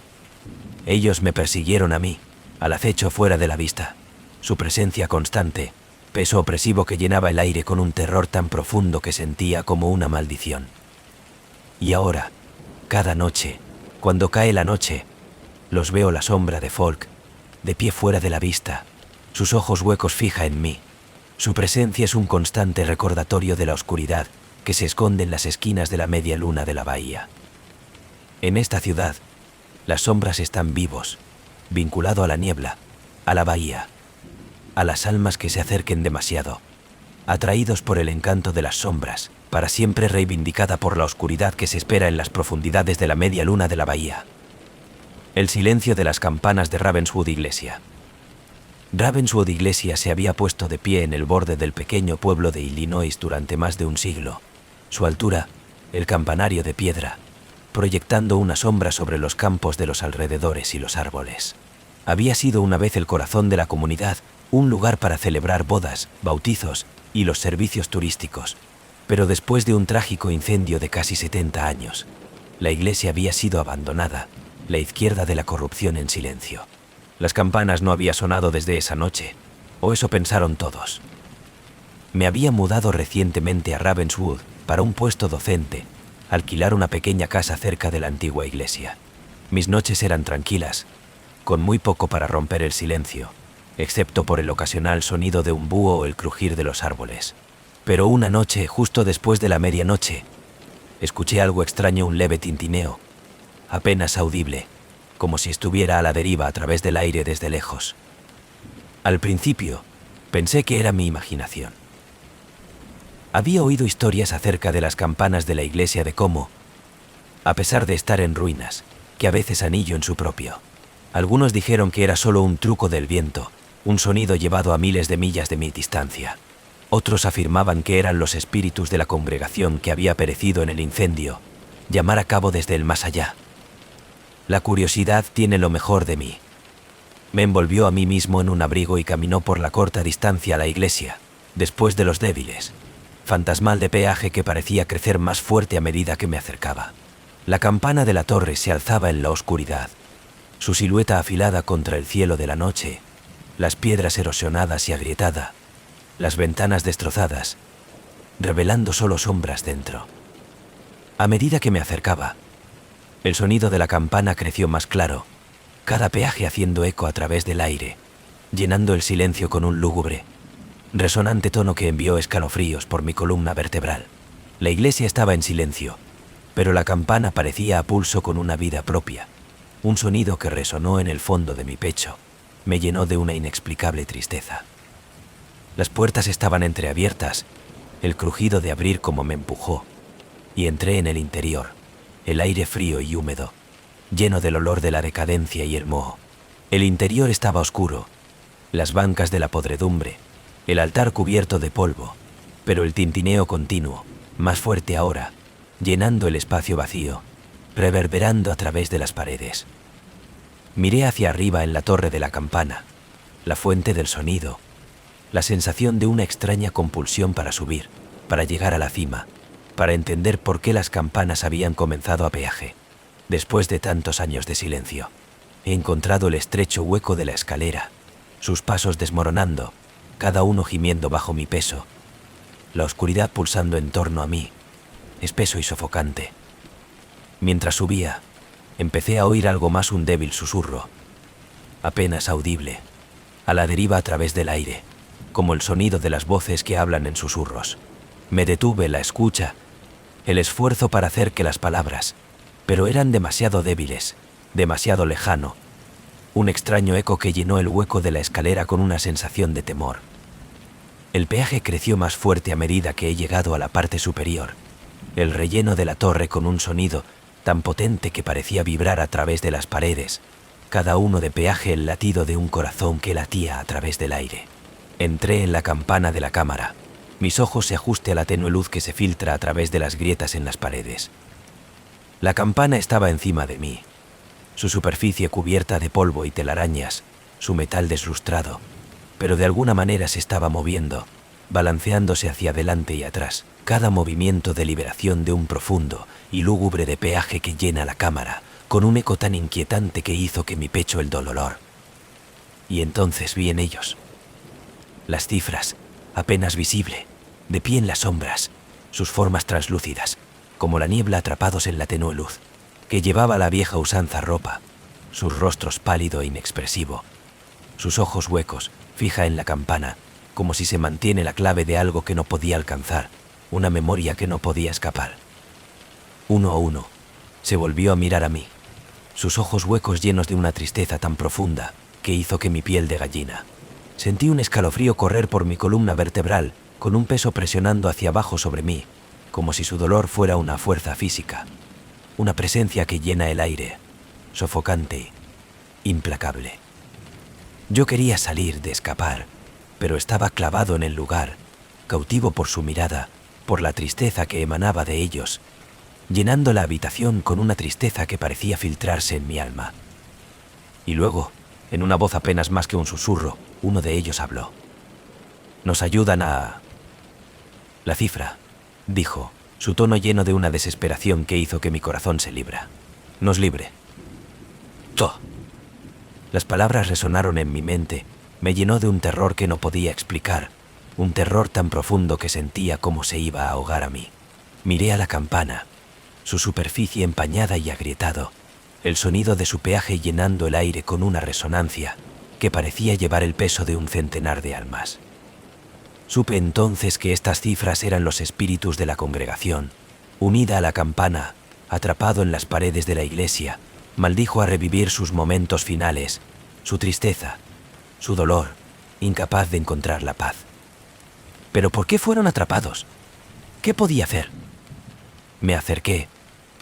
[SPEAKER 1] Ellos me persiguieron a mí, al acecho fuera de la vista. Su presencia constante, peso opresivo que llenaba el aire con un terror tan profundo que sentía como una maldición. Y ahora, cada noche, cuando cae la noche, los veo la sombra de Folk, de pie fuera de la vista, sus ojos huecos fija en mí. Su presencia es un constante recordatorio de la oscuridad que se esconde en las esquinas de la media luna de la bahía. En esta ciudad, las sombras están vivos, vinculado a la niebla, a la bahía, a las almas que se acerquen demasiado, atraídos por el encanto de las sombras, para siempre reivindicada por la oscuridad que se espera en las profundidades de la media luna de la bahía. El silencio de las campanas de Ravenswood Iglesia. Ravenswood Iglesia se había puesto de pie en el borde del pequeño pueblo de Illinois durante más de un siglo. Su altura, el campanario de piedra, proyectando una sombra sobre los campos de los alrededores y los árboles. Había sido una vez el corazón de la comunidad, un lugar para celebrar bodas, bautizos y los servicios turísticos. Pero después de un trágico incendio de casi 70 años, la iglesia había sido abandonada, la izquierda de la corrupción en silencio. Las campanas no habían sonado desde esa noche, o eso pensaron todos. Me había mudado recientemente a Ravenswood para un puesto docente, alquilar una pequeña casa cerca de la antigua iglesia. Mis noches eran tranquilas, con muy poco para romper el silencio, excepto por el ocasional sonido de un búho o el crujir de los árboles. Pero una noche, justo después de la medianoche, escuché algo extraño, un leve tintineo, apenas audible, como si estuviera a la deriva a través del aire desde lejos. Al principio, pensé que era mi imaginación. Había oído historias acerca de las campanas de la iglesia de cómo, a pesar de estar en ruinas, que a veces anillo en su propio. Algunos dijeron que era solo un truco del viento, un sonido llevado a miles de millas de mi distancia. Otros afirmaban que eran los espíritus de la congregación que había perecido en el incendio, llamar a cabo desde el más allá. La curiosidad tiene lo mejor de mí. Me envolvió a mí mismo en un abrigo y caminó por la corta distancia a la iglesia, después de los débiles, fantasmal de peaje que parecía crecer más fuerte a medida que me acercaba. La campana de la torre se alzaba en la oscuridad, su silueta afilada contra el cielo de la noche, las piedras erosionadas y agrietada, las ventanas destrozadas, revelando solo sombras dentro. A medida que me acercaba, el sonido de la campana creció más claro, cada peaje haciendo eco a través del aire, llenando el silencio con un lúgubre, resonante tono que envió escalofríos por mi columna vertebral. La iglesia estaba en silencio, pero la campana parecía a pulso con una vida propia. Un sonido que resonó en el fondo de mi pecho me llenó de una inexplicable tristeza. Las puertas estaban entreabiertas, el crujido de abrir como me empujó, y entré en el interior, el aire frío y húmedo, lleno del olor de la decadencia y el moho. El interior estaba oscuro, las bancas de la podredumbre, el altar cubierto de polvo, pero el tintineo continuo, más fuerte ahora, llenando el espacio vacío, reverberando a través de las paredes. Miré hacia arriba en la torre de la campana, la fuente del sonido, la sensación de una extraña compulsión para subir, para llegar a la cima, para entender por qué las campanas habían comenzado a peaje. Después de tantos años de silencio, he encontrado el estrecho hueco de la escalera, sus pasos desmoronando, cada uno gimiendo bajo mi peso, la oscuridad pulsando en torno a mí, espeso y sofocante. Mientras subía, empecé a oír algo más, un débil susurro, apenas audible, a la deriva a través del aire, como el sonido de las voces que hablan en susurros. Me detuve la escucha, el esfuerzo para hacer que las palabras, pero eran demasiado débiles, demasiado lejano, un extraño eco que llenó el hueco de la escalera con una sensación de temor. El peaje creció más fuerte a medida que he llegado a la parte superior, el relleno de la torre con un sonido tan potente que parecía vibrar a través de las paredes, cada uno de peaje el latido de un corazón que latía a través del aire. Entré en la campana de la cámara, mis ojos se ajuste a la tenue luz que se filtra a través de las grietas en las paredes. La campana estaba encima de mí, su superficie cubierta de polvo y telarañas, su metal deslustrado, pero de alguna manera se estaba moviendo, balanceándose hacia adelante y atrás, cada movimiento de liberación de un profundo y lúgubre de peaje que llena la cámara, con un eco tan inquietante que hizo que mi pecho el dolor. Y entonces vi en ellos las cifras, apenas visible, de pie en las sombras, sus formas translúcidas, como la niebla atrapados en la tenue luz, que llevaba la vieja usanza ropa, sus rostros pálido e inexpresivo, sus ojos huecos, fija en la campana, como si se mantiene la clave de algo que no podía alcanzar, una memoria que no podía escapar. Uno a uno, se volvió a mirar a mí, sus ojos huecos llenos de una tristeza tan profunda que hizo que mi piel de gallina. Sentí un escalofrío correr por mi columna vertebral, con un peso presionando hacia abajo sobre mí, como si su dolor fuera una fuerza física, una presencia que llena el aire, sofocante, implacable. Yo quería salir, de escapar, pero estaba clavado en el lugar, cautivo por su mirada, por la tristeza que emanaba de ellos, llenando la habitación con una tristeza que parecía filtrarse en mi alma. Y luego, en una voz apenas más que un susurro, uno de ellos habló. «Nos ayudan a...». «La cifra», dijo, su tono lleno de una desesperación que hizo que mi corazón se libra. «Nos libre». «To». Las palabras resonaron en mi mente, me llenó de un terror que no podía explicar, un terror tan profundo que sentía como se iba a ahogar a mí. Miré a la campana, su superficie empañada y agrietado, el sonido de su peaje llenando el aire con una resonancia que parecía llevar el peso de un centenar de almas. Supe entonces que estas cifras eran los espíritus de la congregación. Unida a la campana, atrapado en las paredes de la iglesia, maldijo a revivir sus momentos finales, su tristeza, su dolor, incapaz de encontrar la paz. ¿Pero por qué fueron atrapados? ¿Qué podía hacer? Me acerqué,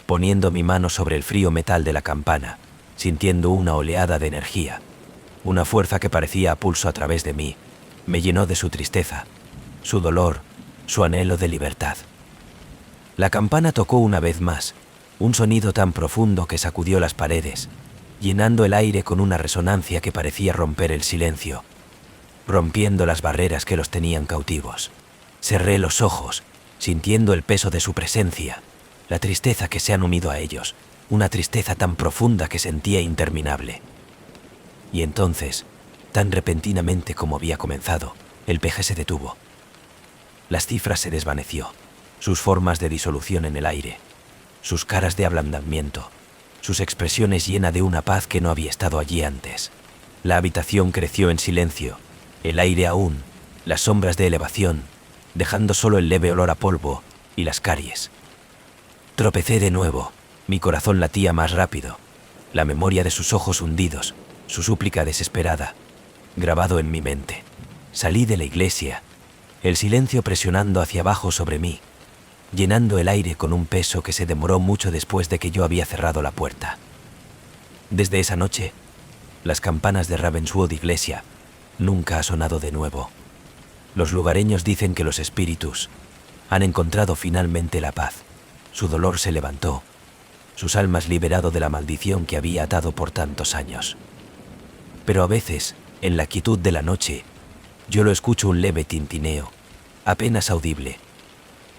[SPEAKER 1] poniendo mi mano sobre el frío metal de la campana, sintiendo una oleada de energía, una fuerza que parecía a pulso a través de mí, me llenó de su tristeza, su dolor, su anhelo de libertad. La campana tocó una vez más, un sonido tan profundo que sacudió las paredes, llenando el aire con una resonancia que parecía romper el silencio, rompiendo las barreras que los tenían cautivos. Cerré los ojos, sintiendo el peso de su presencia, la tristeza que se han unido a ellos, una tristeza tan profunda que sentía interminable. Y entonces, tan repentinamente como había comenzado, el peaje se detuvo, Las cifras se desvaneció, sus formas de disolución en el aire, sus caras de ablandamiento, sus expresiones llenas de una paz que no había estado allí antes. La habitación creció en silencio, el aire aún, las sombras de elevación, dejando solo el leve olor a polvo y las caries. Tropecé de nuevo, mi corazón latía más rápido, la memoria de sus ojos hundidos, su súplica desesperada, grabado en mi mente. Salí de la iglesia, el silencio presionando hacia abajo sobre mí, llenando el aire con un peso que se demoró mucho después de que yo había cerrado la puerta. Desde esa noche, las campanas de Ravenswood Iglesia nunca ha sonado de nuevo. Los lugareños dicen que los espíritus han encontrado finalmente la paz. Su dolor se levantó, sus almas liberado de la maldición que había atado por tantos años. Pero a veces, en la quietud de la noche, yo lo escucho un leve tintineo, apenas audible,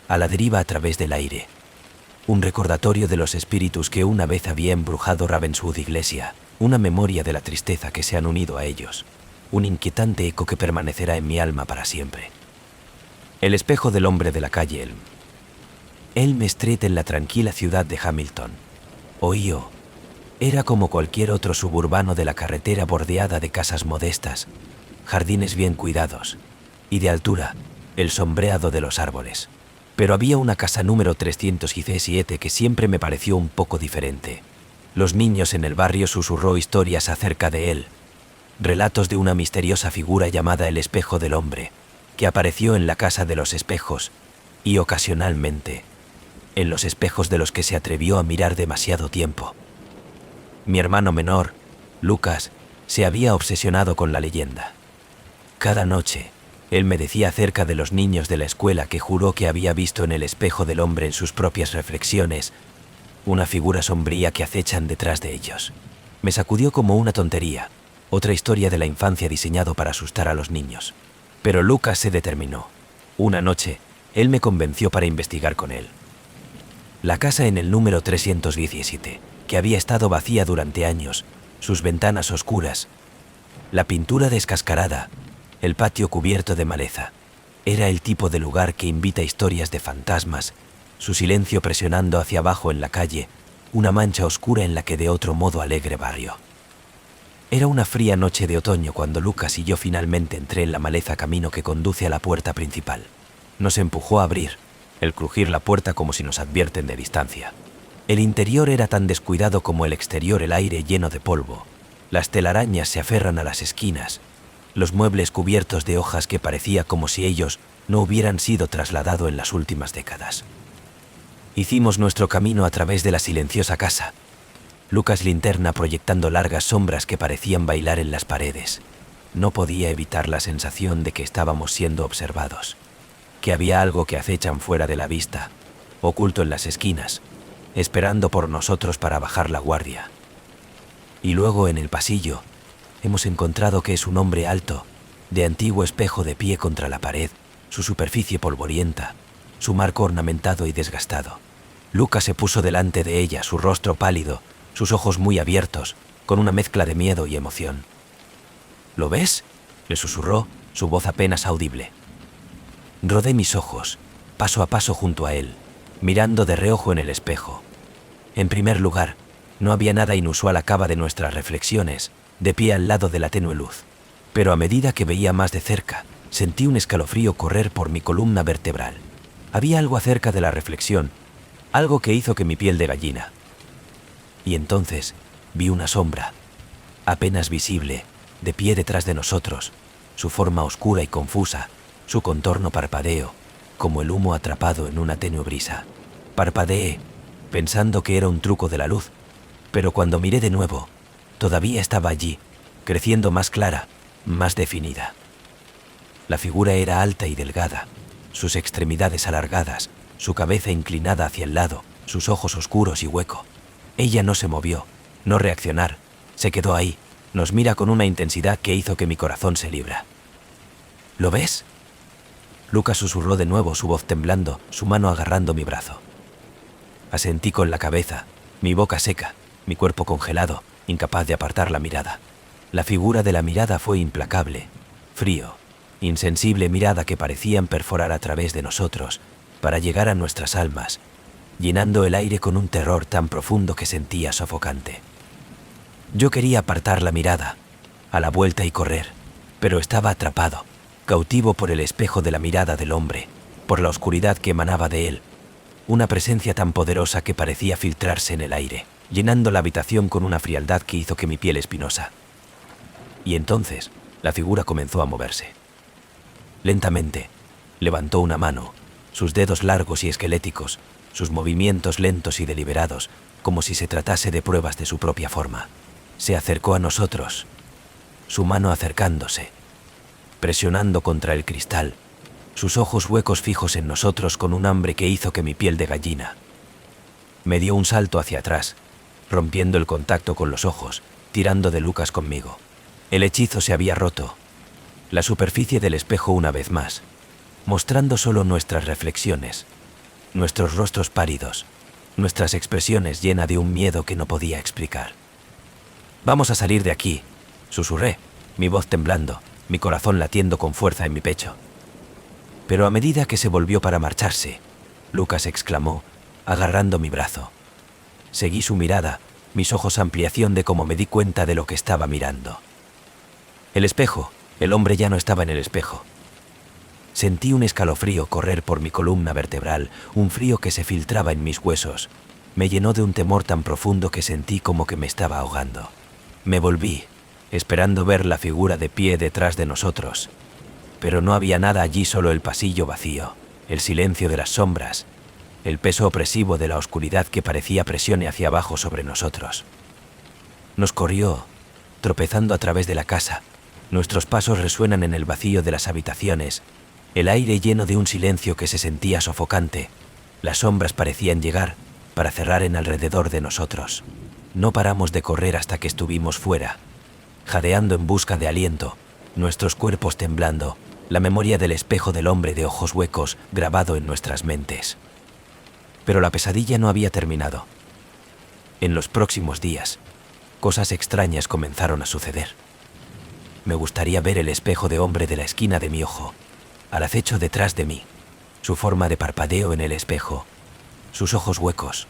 [SPEAKER 1] a la deriva a través del aire. Un recordatorio de los espíritus que una vez había embrujado Ravenswood Iglesia, una memoria de la tristeza que se han unido a ellos, un inquietante eco que permanecerá en mi alma para siempre. El espejo del hombre de la calle Elm. Elm Street en la tranquila ciudad de Hamilton, Ohio, era como cualquier otro suburbano de la carretera bordeada de casas modestas, jardines bien cuidados, y de altura, el sombreado de los árboles. Pero había una casa número 317 que siempre me pareció un poco diferente. Los niños en el barrio susurró historias acerca de él, relatos de una misteriosa figura llamada el espejo del hombre, que apareció en la casa de los espejos y, ocasionalmente, en los espejos de los que se atrevió a mirar demasiado tiempo. Mi hermano menor, Lucas, se había obsesionado con la leyenda. Cada noche, él me decía acerca de los niños de la escuela que juró que había visto en el espejo del hombre en sus propias reflexiones una figura sombría que acechan detrás de ellos. Me sacudió como una tontería, otra historia de la infancia diseñado para asustar a los niños. Pero Lucas se determinó. Una noche, él me convenció para investigar con él. La casa en el número 317, que había estado vacía durante años, sus ventanas oscuras, la pintura descascarada, el patio cubierto de maleza, era el tipo de lugar que invita historias de fantasmas, su silencio presionando hacia abajo en la calle, una mancha oscura en la que de otro modo alegre barrio. Era una fría noche de otoño cuando Lucas y yo finalmente entré en la maleza camino que conduce a la puerta principal. Nos empujó a abrir, el crujir la puerta como si nos advierten de distancia. El interior era tan descuidado como el exterior, el aire lleno de polvo. Las telarañas se aferran a las esquinas, los muebles cubiertos de hojas que parecía como si ellos no hubieran sido trasladados en las últimas décadas. Hicimos nuestro camino a través de la silenciosa casa, Lucas linterna proyectando largas sombras que parecían bailar en las paredes. No podía evitar la sensación de que estábamos siendo observados, que había algo que acechan fuera de la vista, oculto en las esquinas, esperando por nosotros para bajar la guardia. Y luego en el pasillo, hemos encontrado que es un hombre alto, de antiguo espejo de pie contra la pared, su superficie polvorienta, su marco ornamentado y desgastado. Lucas se puso delante de ella, su rostro pálido, sus ojos muy abiertos, con una mezcla de miedo y emoción. ¿Lo ves?, le susurró, su voz apenas audible. Rodé mis ojos, paso a paso junto a él, mirando de reojo en el espejo. En primer lugar, no había nada inusual a cabo de nuestras reflexiones, de pie al lado de la tenue luz. Pero a medida que veía más de cerca, sentí un escalofrío correr por mi columna vertebral. Había algo acerca de la reflexión, algo que hizo que mi piel de gallina. Y entonces vi una sombra, apenas visible, de pie detrás de nosotros, su forma oscura y confusa, su contorno parpadeo, como el humo atrapado en una tenue brisa. Parpadeé, pensando que era un truco de la luz, pero cuando miré de nuevo, todavía estaba allí, creciendo más clara, más definida. La figura era alta y delgada, sus extremidades alargadas, su cabeza inclinada hacia el lado, sus ojos oscuros y hueco. Ella no se movió, no reaccionar, se quedó ahí, nos mira con una intensidad que hizo que mi corazón se libra. ¿Lo ves?, Lucas susurró de nuevo, su voz temblando, su mano agarrando mi brazo. Asentí con la cabeza, mi boca seca, mi cuerpo congelado, incapaz de apartar la mirada. La figura de la mirada fue implacable, frío, insensible mirada que parecían perforar a través de nosotros para llegar a nuestras almas, llenando el aire con un terror tan profundo que sentía sofocante. Yo quería apartar la mirada, a la vuelta y correr, pero estaba atrapado, cautivo por el espejo de la mirada del hombre, por la oscuridad que emanaba de él, una presencia tan poderosa que parecía filtrarse en el aire, llenando la habitación con una frialdad que hizo que mi piel espinosa. Y entonces la figura comenzó a moverse. Lentamente, levantó una mano, sus dedos largos y esqueléticos, sus movimientos lentos y deliberados, como si se tratase de pruebas de su propia forma. Se acercó a nosotros, su mano acercándose, presionando contra el cristal, sus ojos huecos fijos en nosotros con un hambre que hizo que mi piel de gallina. Me dio un salto hacia atrás, rompiendo el contacto con los ojos, tirando de Lucas conmigo. El hechizo se había roto, la superficie del espejo una vez más, mostrando solo nuestras reflexiones, nuestros rostros pálidos, nuestras expresiones llenas de un miedo que no podía explicar. «Vamos a salir de aquí», susurré, mi voz temblando, mi corazón latiendo con fuerza en mi pecho. Pero a medida que se volvió para marcharse, Lucas exclamó, agarrando mi brazo. Seguí su mirada, mis ojos ampliación de cómo me di cuenta de lo que estaba mirando. El espejo, el hombre ya no estaba en el espejo. Sentí un escalofrío correr por mi columna vertebral, un frío que se filtraba en mis huesos. Me llenó de un temor tan profundo que sentí como que me estaba ahogando. Me volví, esperando ver la figura de pie detrás de nosotros. Pero no había nada allí, solo el pasillo vacío, el silencio de las sombras, el peso opresivo de la oscuridad que parecía presione hacia abajo sobre nosotros. Nos corrió, tropezando a través de la casa. Nuestros pasos resuenan en el vacío de las habitaciones, el aire lleno de un silencio que se sentía sofocante. Las sombras parecían llegar para cerrar en alrededor de nosotros. No paramos de correr hasta que estuvimos fuera, jadeando en busca de aliento, nuestros cuerpos temblando, la memoria del espejo del hombre de ojos huecos grabado en nuestras mentes. Pero la pesadilla no había terminado. En los próximos días, cosas extrañas comenzaron a suceder. Me gustaría ver el espejo de hombre de la esquina de mi ojo, al acecho detrás de mí, su forma de parpadeo en el espejo, sus ojos huecos,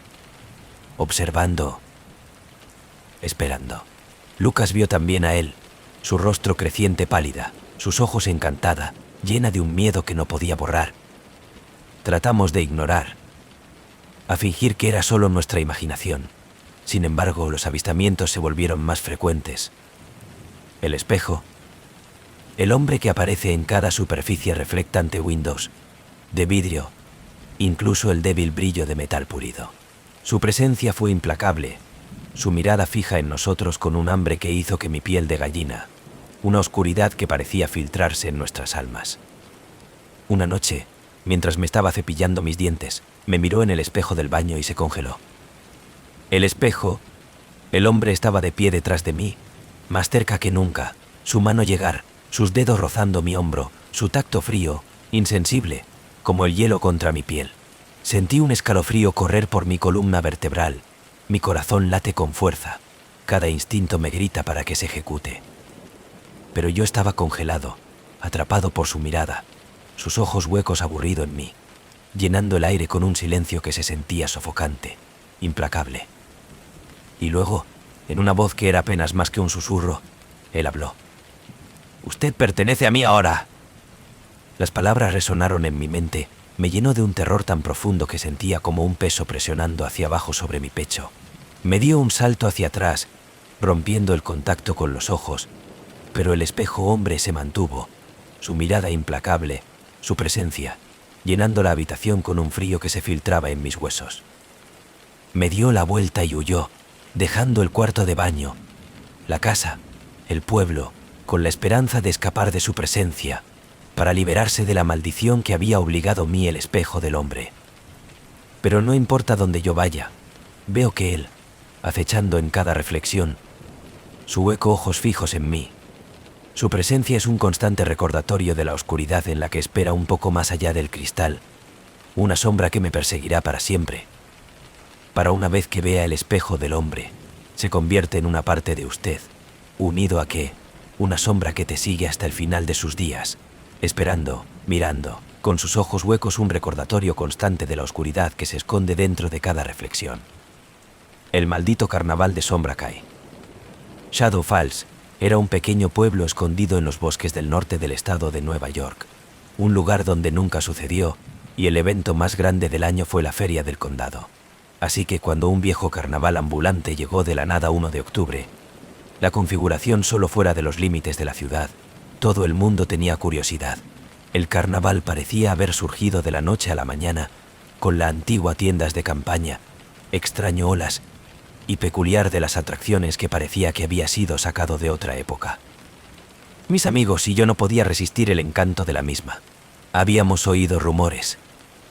[SPEAKER 1] observando, esperando. Lucas vio también a él, su rostro creciente pálida, sus ojos encantada, llena de un miedo que no podía borrar. Tratamos de ignorar, a fingir que era solo nuestra imaginación. Sin embargo, los avistamientos se volvieron más frecuentes. El espejo, el hombre que aparece en cada superficie reflectante Windows, de vidrio, incluso el débil brillo de metal pulido. Su presencia fue implacable, su mirada fija en nosotros con un hambre que hizo que mi piel de gallina, una oscuridad que parecía filtrarse en nuestras almas. Una noche, mientras me estaba cepillando mis dientes, me miró en el espejo del baño y se congeló. El espejo, el hombre estaba de pie detrás de mí, más cerca que nunca, su mano llegar, sus dedos rozando mi hombro, su tacto frío, insensible, como el hielo contra mi piel. Sentí un escalofrío correr por mi columna vertebral, mi corazón late con fuerza, cada instinto me grita para que se ejecute. Pero yo estaba congelado, atrapado por su mirada, sus ojos huecos aburrido en mí, llenando el aire con un silencio que se sentía sofocante, implacable. Y luego, en una voz que era apenas más que un susurro, él habló. «Usted pertenece a mí ahora». Las palabras resonaron en mi mente, me llenó de un terror tan profundo que sentía como un peso presionando hacia abajo sobre mi pecho. Me dio un salto hacia atrás, rompiendo el contacto con los ojos, pero el espejo hombre se mantuvo, su mirada implacable, su presencia, llenando la habitación con un frío que se filtraba en mis huesos. Me dio la vuelta y huyó, dejando el cuarto de baño, la casa, el pueblo, con la esperanza de escapar de su presencia, para liberarse de la maldición que había obligado mí el espejo del hombre. Pero no importa dónde yo vaya, veo que él, acechando en cada reflexión, su hueco ojos fijos en mí, su presencia es un constante recordatorio de la oscuridad en la que espera un poco más allá del cristal, una sombra que me perseguirá para siempre. Para una vez que vea el espejo del hombre, se convierte en una parte de usted, unido a que, una sombra que te sigue hasta el final de sus días, esperando, mirando, con sus ojos huecos, un recordatorio constante de la oscuridad que se esconde dentro de cada reflexión. El maldito carnaval de Sombra Kai. Shadow Falls era un pequeño pueblo escondido en los bosques del norte del estado de Nueva York, un lugar donde nunca sucedió, y el evento más grande del año fue la feria del condado. Así que cuando un viejo carnaval ambulante llegó de la nada 1 de octubre, la configuración solo fuera de los límites de la ciudad, todo el mundo tenía curiosidad. El carnaval parecía haber surgido de la noche a la mañana, con la antigua tiendas de campaña, extrañolas y peculiar de las atracciones que parecía que había sido sacado de otra época. Mis amigos y yo no podía resistir el encanto de la misma. Habíamos oído rumores,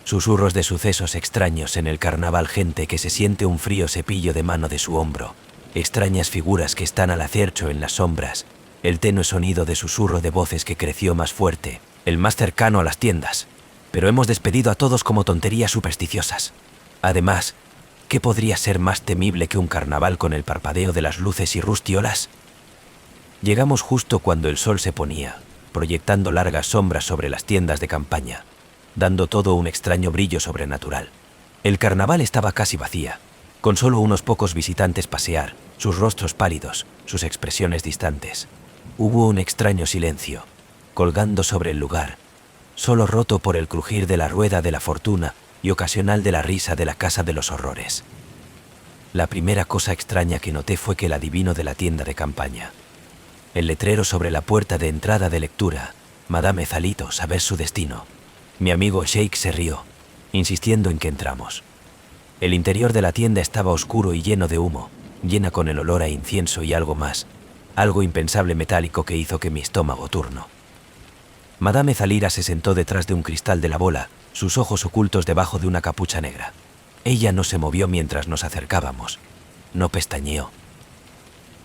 [SPEAKER 1] susurros de sucesos extraños en el carnaval, gente que se siente un frío cepillo de mano de su hombro, extrañas figuras que están al acecho en las sombras, el tenue sonido de susurro de voces que creció más fuerte, el más cercano a las tiendas, pero hemos despedido a todos como tonterías supersticiosas. Además, ¿qué podría ser más temible que un carnaval con el parpadeo de las luces y rustiolas? Llegamos justo cuando el sol se ponía, proyectando largas sombras sobre las tiendas de campaña, dando todo un extraño brillo sobrenatural. El carnaval estaba casi vacía, con solo unos pocos visitantes pasear, sus rostros pálidos, sus expresiones distantes. Hubo un extraño silencio, colgando sobre el lugar, solo roto por el crujir de la rueda de la fortuna y ocasional de la risa de la casa de los horrores. La primera cosa extraña que noté fue que el adivino de la tienda de campaña, el letrero sobre la puerta de entrada de lectura, Madame Zalito, saber su destino. Mi amigo Shake se rió, insistiendo en que entramos. El interior de la tienda estaba oscuro y lleno de humo, llena con el olor a incienso y algo más, algo impensable metálico que hizo que mi estómago turnó. Madame Zalira se sentó detrás de un cristal de la bola, sus ojos ocultos debajo de una capucha negra. Ella no se movió mientras nos acercábamos, no pestañeó.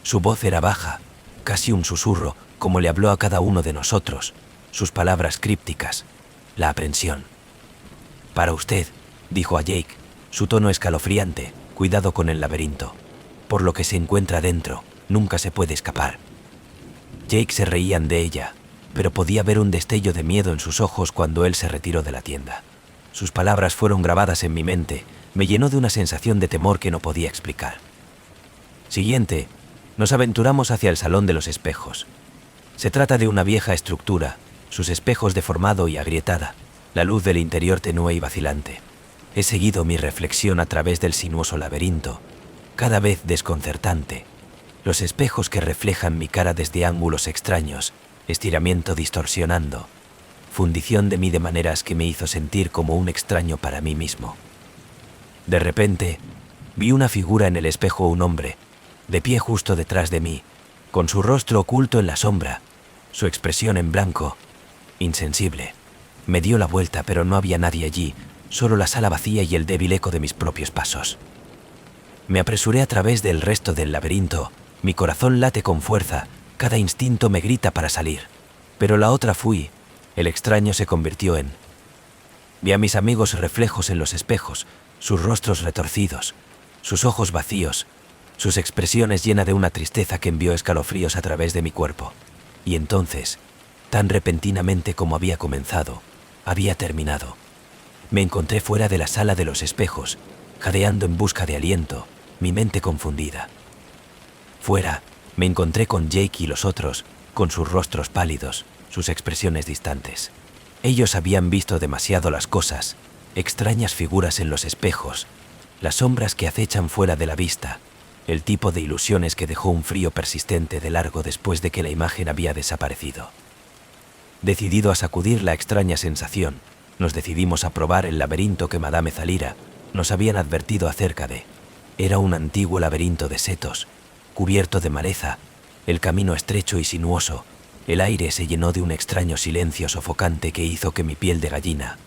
[SPEAKER 1] Su voz era baja, casi un susurro, como le habló a cada uno de nosotros, sus palabras crípticas, la aprensión. Para usted, dijo a Jake, su tono escalofriante, cuidado con el laberinto. Por lo que se encuentra dentro, nunca se puede escapar. Jake se reían de ella, pero podía ver un destello de miedo en sus ojos cuando él se retiró de la tienda. Sus palabras fueron grabadas en mi mente, me llenó de una sensación de temor que no podía explicar. Siguiente, nos aventuramos hacia el Salón de los Espejos. Se trata de una vieja estructura, sus espejos de formado y agrietada, la luz del interior tenue y vacilante. He seguido mi reflexión a través del sinuoso laberinto, cada vez desconcertante. Los espejos que reflejan mi cara desde ángulos extraños, estiramiento distorsionando, fundición de mí de maneras que me hizo sentir como un extraño para mí mismo. De repente, vi una figura en el espejo, un hombre, de pie justo detrás de mí, con su rostro oculto en la sombra, su expresión en blanco, insensible. Me dio la vuelta, pero no había nadie allí, solo la sala vacía y el débil eco de mis propios pasos. Me apresuré a través del resto del laberinto, mi corazón late con fuerza, cada instinto me grita para salir. Pero la otra fui, el extraño se convirtió en... Vi a mis amigos reflejos en los espejos, sus rostros retorcidos, sus ojos vacíos, sus expresiones llenas de una tristeza que envió escalofríos a través de mi cuerpo. Y entonces, tan repentinamente como había comenzado, había terminado. Me encontré fuera de la sala de los espejos, jadeando en busca de aliento, mi mente confundida. Fuera, me encontré con Jake y los otros, con sus rostros pálidos, sus expresiones distantes. Ellos habían visto demasiado las cosas, extrañas figuras en los espejos, las sombras que acechan fuera de la vista, el tipo de ilusiones que dejó un frío persistente de largo después de que la imagen había desaparecido. Decidido a sacudir la extraña sensación, nos decidimos a probar el laberinto que Madame Zalira nos habían advertido acerca de. Era un antiguo laberinto de setos, cubierto de maleza, el camino estrecho y sinuoso. El aire se llenó de un extraño silencio sofocante que hizo que mi piel de gallina.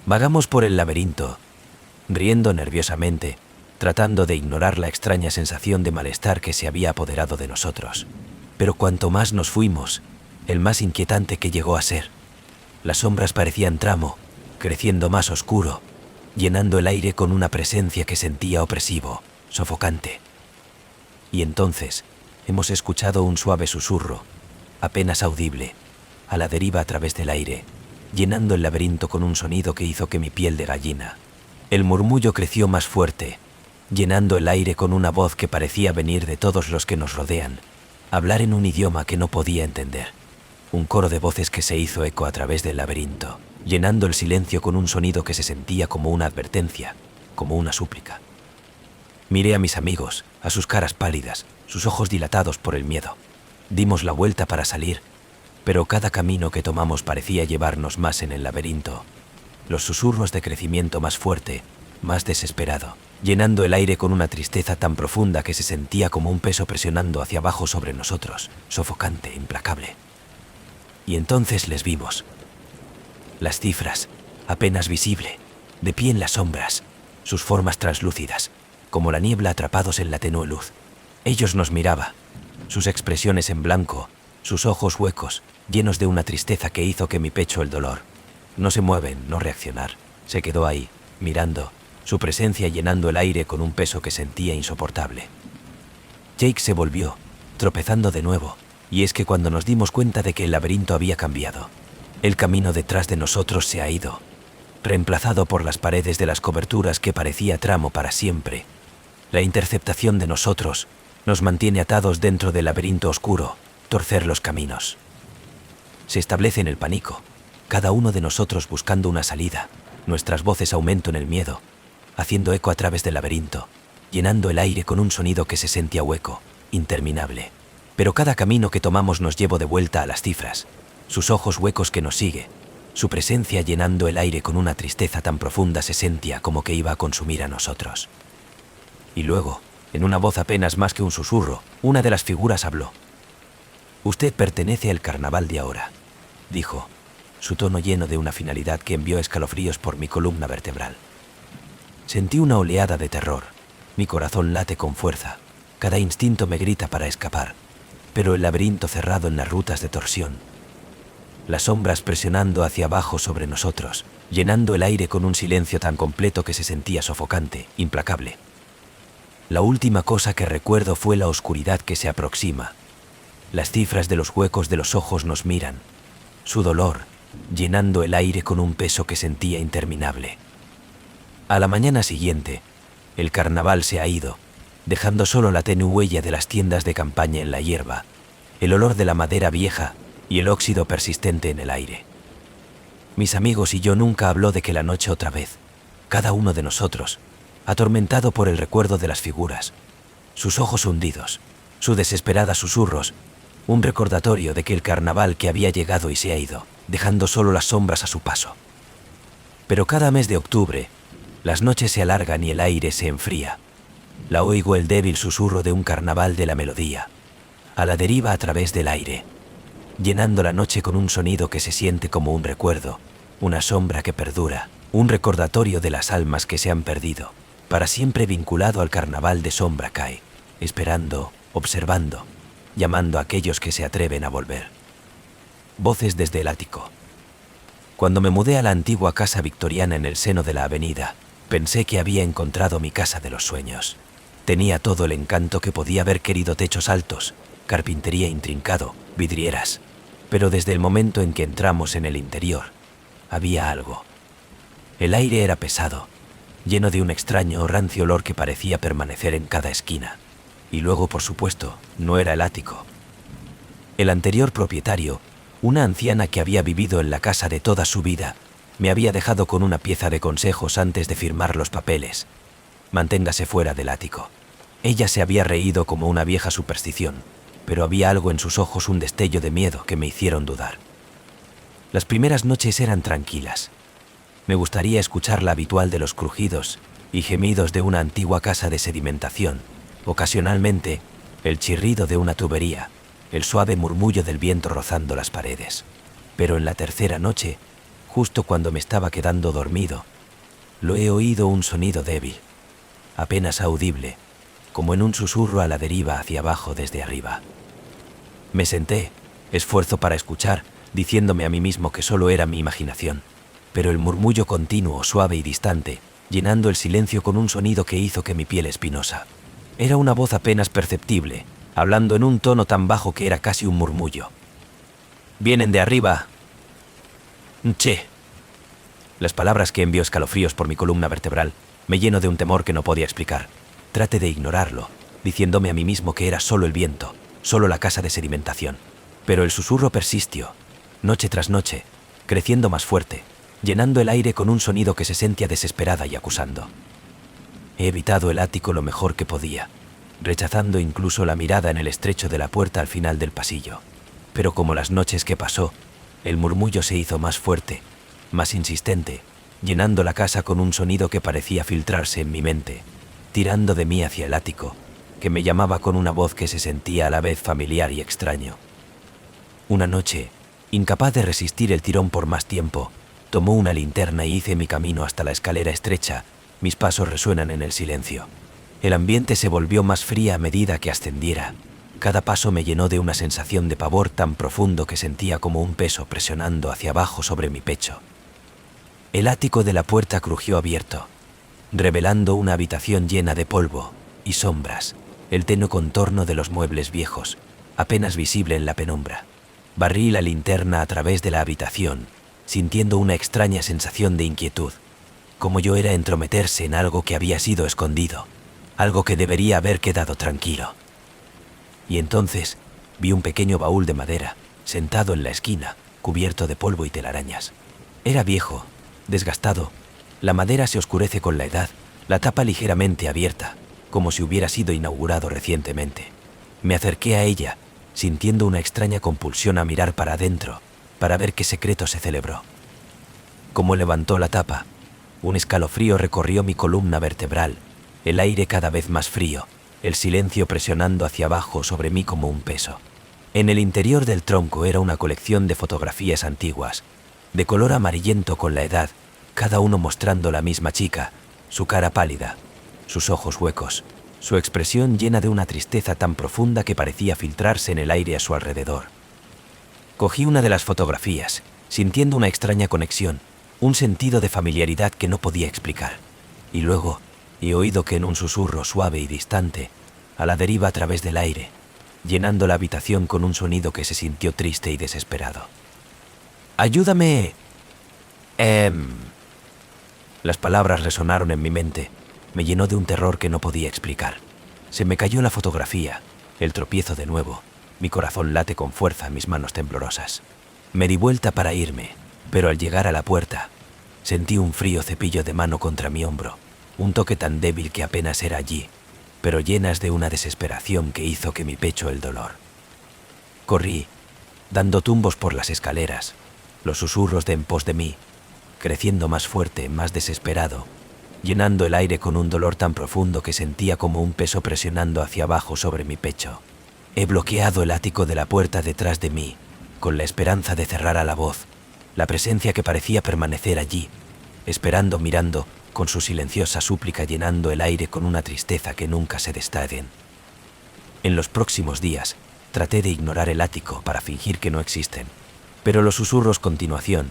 [SPEAKER 1] Vagamos por el laberinto, riendo nerviosamente, tratando de ignorar la extraña sensación de malestar que se había apoderado de nosotros. Pero cuanto más nos fuimos, el más inquietante que llegó a ser. Las sombras parecían tramo, creciendo más oscuro, llenando el aire con una presencia que sentía opresivo, sofocante. Y entonces hemos escuchado un suave susurro, apenas audible, a la deriva a través del aire, llenando el laberinto con un sonido que hizo que mi piel de gallina. El murmullo creció más fuerte, llenando el aire con una voz que parecía venir de todos los que nos rodean, hablar en un idioma que no podía entender. Un coro de voces que se hizo eco a través del laberinto, llenando el silencio con un sonido que se sentía como una advertencia, como una súplica. Miré a mis amigos, a sus caras pálidas, sus ojos dilatados por el miedo. Dimos la vuelta para salir, pero cada camino que tomamos parecía llevarnos más en el laberinto. Los susurros de crecimiento más fuerte, más desesperado, llenando el aire con una tristeza tan profunda que se sentía como un peso presionando hacia abajo sobre nosotros, sofocante, implacable. Y entonces les vimos. Las cifras, apenas visible, de pie en las sombras, sus formas translúcidas, como la niebla atrapados en la tenue luz. Ellos nos miraban, sus expresiones en blanco, sus ojos huecos, llenos de una tristeza que hizo que mi pecho el dolor. No se mueven, no reaccionar. Se quedó ahí, mirando, su presencia llenando el aire con un peso que sentía insoportable. Jake se volvió, tropezando de nuevo, y es que cuando nos dimos cuenta de que el laberinto había cambiado, el camino detrás de nosotros se ha ido, reemplazado por las paredes de las coberturas que parecía tramo para siempre. La interceptación de nosotros nos mantiene atados dentro del laberinto oscuro, torcer los caminos. Se establece en el pánico, cada uno de nosotros buscando una salida, nuestras voces aumentan el miedo, haciendo eco a través del laberinto, llenando el aire con un sonido que se sentía hueco, interminable. Pero cada camino que tomamos nos llevó de vuelta a las cifras, sus ojos huecos que nos sigue, su presencia llenando el aire con una tristeza tan profunda se sentía como que iba a consumir a nosotros. Y luego, en una voz apenas más que un susurro, una de las figuras habló. «Usted pertenece al carnaval de ahora», dijo, su tono lleno de una finalidad que envió escalofríos por mi columna vertebral. Sentí una oleada de terror, mi corazón late con fuerza, cada instinto me grita para escapar, pero el laberinto cerrado en las rutas de torsión. Las sombras presionando hacia abajo sobre nosotros, llenando el aire con un silencio tan completo que se sentía sofocante, implacable. La última cosa que recuerdo fue la oscuridad que se aproxima. Las cifras de los huecos de los ojos nos miran, su dolor, llenando el aire con un peso que sentía interminable. A la mañana siguiente, el carnaval se ha ido, dejando solo la tenue huella de las tiendas de campaña en la hierba, el olor de la madera vieja y el óxido persistente en el aire. Mis amigos y yo nunca habló de que la noche otra vez, cada uno de nosotros, atormentado por el recuerdo de las figuras, sus ojos hundidos, sus desesperadas susurros, un recordatorio de que el carnaval que había llegado y se ha ido, dejando solo las sombras a su paso. Pero cada mes de octubre, las noches se alargan y el aire se enfría. La oigo el débil susurro de un carnaval de la melodía, a la deriva a través del aire, llenando la noche con un sonido que se siente como un recuerdo, una sombra que perdura, un recordatorio de las almas que se han perdido, para siempre vinculado al carnaval de sombra cae, esperando, observando, llamando a aquellos que se atreven a volver. Voces desde el ático. Cuando me mudé a la antigua casa victoriana en el seno de la avenida, pensé que había encontrado mi casa de los sueños. Tenía todo el encanto que podía haber querido: techos altos, carpintería intrincado, vidrieras. Pero desde el momento en que entramos en el interior, había algo. El aire era pesado, lleno de un extraño o rancio olor que parecía permanecer en cada esquina. Y luego, por supuesto, no era el ático. El anterior propietario, una anciana que había vivido en la casa de toda su vida, me había dejado con una pieza de consejos antes de firmar los papeles. Manténgase fuera del ático. Ella se había reído como una vieja superstición, pero había algo en sus ojos, un destello de miedo que me hicieron dudar. Las primeras noches eran tranquilas. Me gustaría escuchar la habitual de los crujidos y gemidos de una antigua casa de sedimentación, ocasionalmente el chirrido de una tubería, el suave murmullo del viento rozando las paredes. Pero en la tercera noche, justo cuando me estaba quedando dormido, lo he oído, un sonido débil, apenas audible, como en un susurro a la deriva hacia abajo desde arriba. Me senté, esfuerzo para escuchar, diciéndome a mí mismo que solo era mi imaginación, pero el murmullo continuo, suave y distante, llenando el silencio con un sonido que hizo que mi piel espinosa. Era una voz apenas perceptible, hablando en un tono tan bajo que era casi un murmullo. Vienen de arriba. Che. Las palabras que envió escalofríos por mi columna vertebral me lleno de un temor que no podía explicar. Traté de ignorarlo, diciéndome a mí mismo que era solo el viento, solo la casa de sedimentación. Pero el susurro persistió, noche tras noche, creciendo más fuerte, llenando el aire con un sonido que se sentía desesperada y acusando. He evitado el ático lo mejor que podía, rechazando incluso la mirada en el estrecho de la puerta al final del pasillo. Pero como las noches que pasó, el murmullo se hizo más fuerte, más insistente, llenando la casa con un sonido que parecía filtrarse en mi mente, tirando de mí hacia el ático, que me llamaba con una voz que se sentía a la vez familiar y extraño. Una noche, incapaz de resistir el tirón por más tiempo, tomó una linterna y hice mi camino hasta la escalera estrecha. Mis pasos resuenan en el silencio. El ambiente se volvió más fría a medida que ascendiera. Cada paso me llenó de una sensación de pavor tan profundo que sentía como un peso presionando hacia abajo sobre mi pecho. El ático de la puerta crujió abierto, revelando una habitación llena de polvo y sombras, el tenue contorno de los muebles viejos, apenas visible en la penumbra. Barrí la linterna a través de la habitación, sintiendo una extraña sensación de inquietud, como yo era entrometerse en algo que había sido escondido, algo que debería haber quedado tranquilo. Y entonces vi un pequeño baúl de madera, sentado en la esquina, cubierto de polvo y telarañas. Era viejo, desgastado, la madera se oscurece con la edad, la tapa ligeramente abierta, como si hubiera sido inaugurado recientemente. Me acerqué a ella, sintiendo una extraña compulsión a mirar para adentro, para ver qué secreto se celebró. Como levantó la tapa, un escalofrío recorrió mi columna vertebral, el aire cada vez más frío, el silencio presionando hacia abajo sobre mí como un peso. En el interior del tronco era una colección de fotografías antiguas, de color amarillento con la edad, cada uno mostrando la misma chica, su cara pálida, sus ojos huecos, su expresión llena de una tristeza tan profunda que parecía filtrarse en el aire a su alrededor. Cogí una de las fotografías, sintiendo una extraña conexión, un sentido de familiaridad que no podía explicar. Y luego he oído que en un susurro suave y distante, a la deriva a través del aire, llenando la habitación con un sonido que se sintió triste y desesperado. ¡Ayúdame! Las palabras resonaron en mi mente. Me llenó de un terror que no podía explicar. Se me cayó la fotografía, el tropiezo de nuevo. Mi corazón late con fuerza, mis manos temblorosas. Me di vuelta para irme, pero al llegar a la puerta, sentí un frío cepillo de mano contra mi hombro, un toque tan débil que apenas era allí, pero llenas de una desesperación que hizo que mi pecho el dolor. Corrí, dando tumbos por las escaleras, los susurros de en pos de mí, creciendo más fuerte, más desesperado, llenando el aire con un dolor tan profundo que sentía como un peso presionando hacia abajo sobre mi pecho. He bloqueado el ático de la puerta detrás de mí, con la esperanza de cerrar a la voz, la presencia que parecía permanecer allí, esperando, mirando, con su silenciosa súplica llenando el aire con una tristeza que nunca se destade. En los próximos días, traté de ignorar el ático para fingir que no existen, pero los susurros continuación,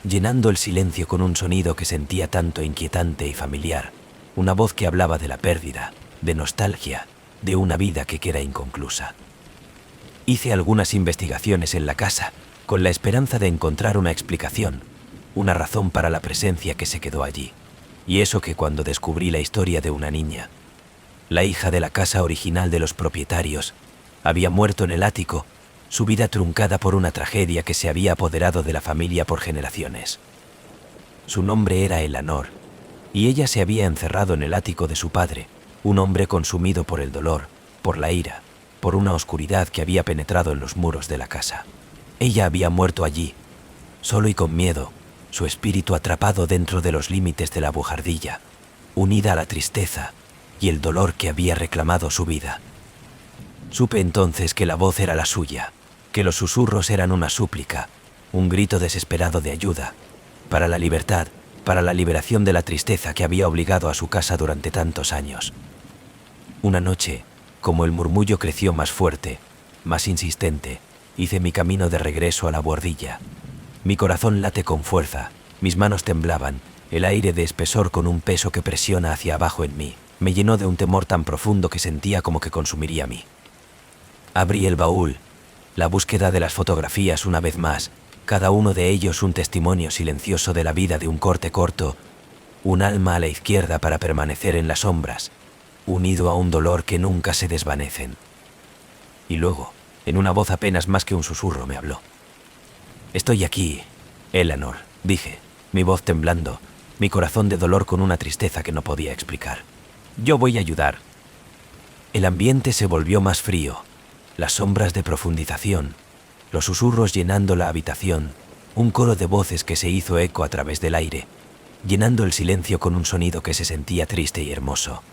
[SPEAKER 1] llenando el silencio con un sonido que sentía tanto inquietante y familiar, una voz que hablaba de la pérdida, de nostalgia, de una vida que queda inconclusa. Hice algunas investigaciones en la casa, con la esperanza de encontrar una explicación, una razón para la presencia que se quedó allí. Y eso que cuando descubrí la historia de una niña, la hija de la casa original de los propietarios, había muerto en el ático, su vida truncada por una tragedia que se había apoderado de la familia por generaciones. Su nombre era Eleanor, y ella se había encerrado en el ático de su padre, un hombre consumido por el dolor, por la ira, por una oscuridad que había penetrado en los muros de la casa. Ella había muerto allí, solo y con miedo, su espíritu atrapado dentro de los límites de la buhardilla, unida a la tristeza y el dolor que había reclamado su vida. Supe entonces que la voz era la suya, que los susurros eran una súplica, un grito desesperado de ayuda, para la libertad, para la liberación de la tristeza que había obligado a su casa durante tantos años. Una noche, como el murmullo creció más fuerte, más insistente, hice mi camino de regreso a la buhardilla. Mi corazón late con fuerza, mis manos temblaban, el aire de espesor con un peso que presiona hacia abajo en mí, me llenó de un temor tan profundo que sentía como que consumiría a mí. Abrí el baúl, La búsqueda de las fotografías una vez más, cada uno de ellos un testimonio silencioso de la vida de un corte corto, un alma a la izquierda para permanecer en las sombras, unido a un dolor que nunca se desvanecen. Y luego, en una voz apenas más que un susurro, me habló. «Estoy aquí, Eleanor», dije, mi voz temblando, mi corazón de dolor con una tristeza que no podía explicar. «Yo voy a ayudar». El ambiente se volvió más frío, las sombras de profundización, los susurros llenando la habitación, un coro de voces que se hizo eco a través del aire, llenando el silencio con un sonido que se sentía triste y hermoso.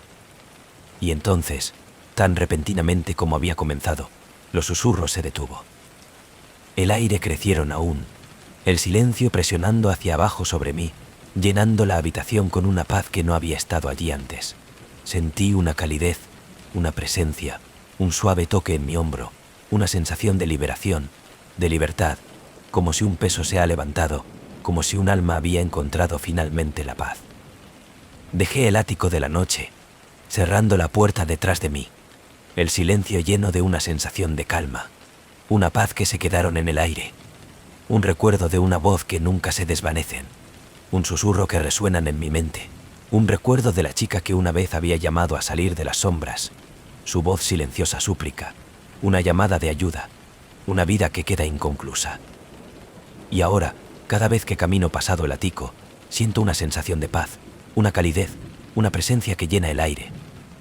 [SPEAKER 1] Y entonces, tan repentinamente como había comenzado, los susurros se detuvo. El aire crecieron aún, el silencio presionando hacia abajo sobre mí, llenando la habitación con una paz que no había estado allí antes. Sentí una calidez, una presencia, un suave toque en mi hombro, una sensación de liberación, de libertad, como si un peso se ha levantado, como si un alma había encontrado finalmente la paz. Dejé el ático de la noche, cerrando la puerta detrás de mí, el silencio lleno de una sensación de calma, una paz que se quedaron en el aire, un recuerdo de una voz que nunca se desvanecen, un susurro que resuenan en mi mente, un recuerdo de la chica que una vez había llamado a salir de las sombras, su voz silenciosa súplica, una llamada de ayuda, una vida que queda inconclusa. Y ahora, cada vez que camino pasado el ático, siento una sensación de paz, una calidez, una presencia que llena el aire,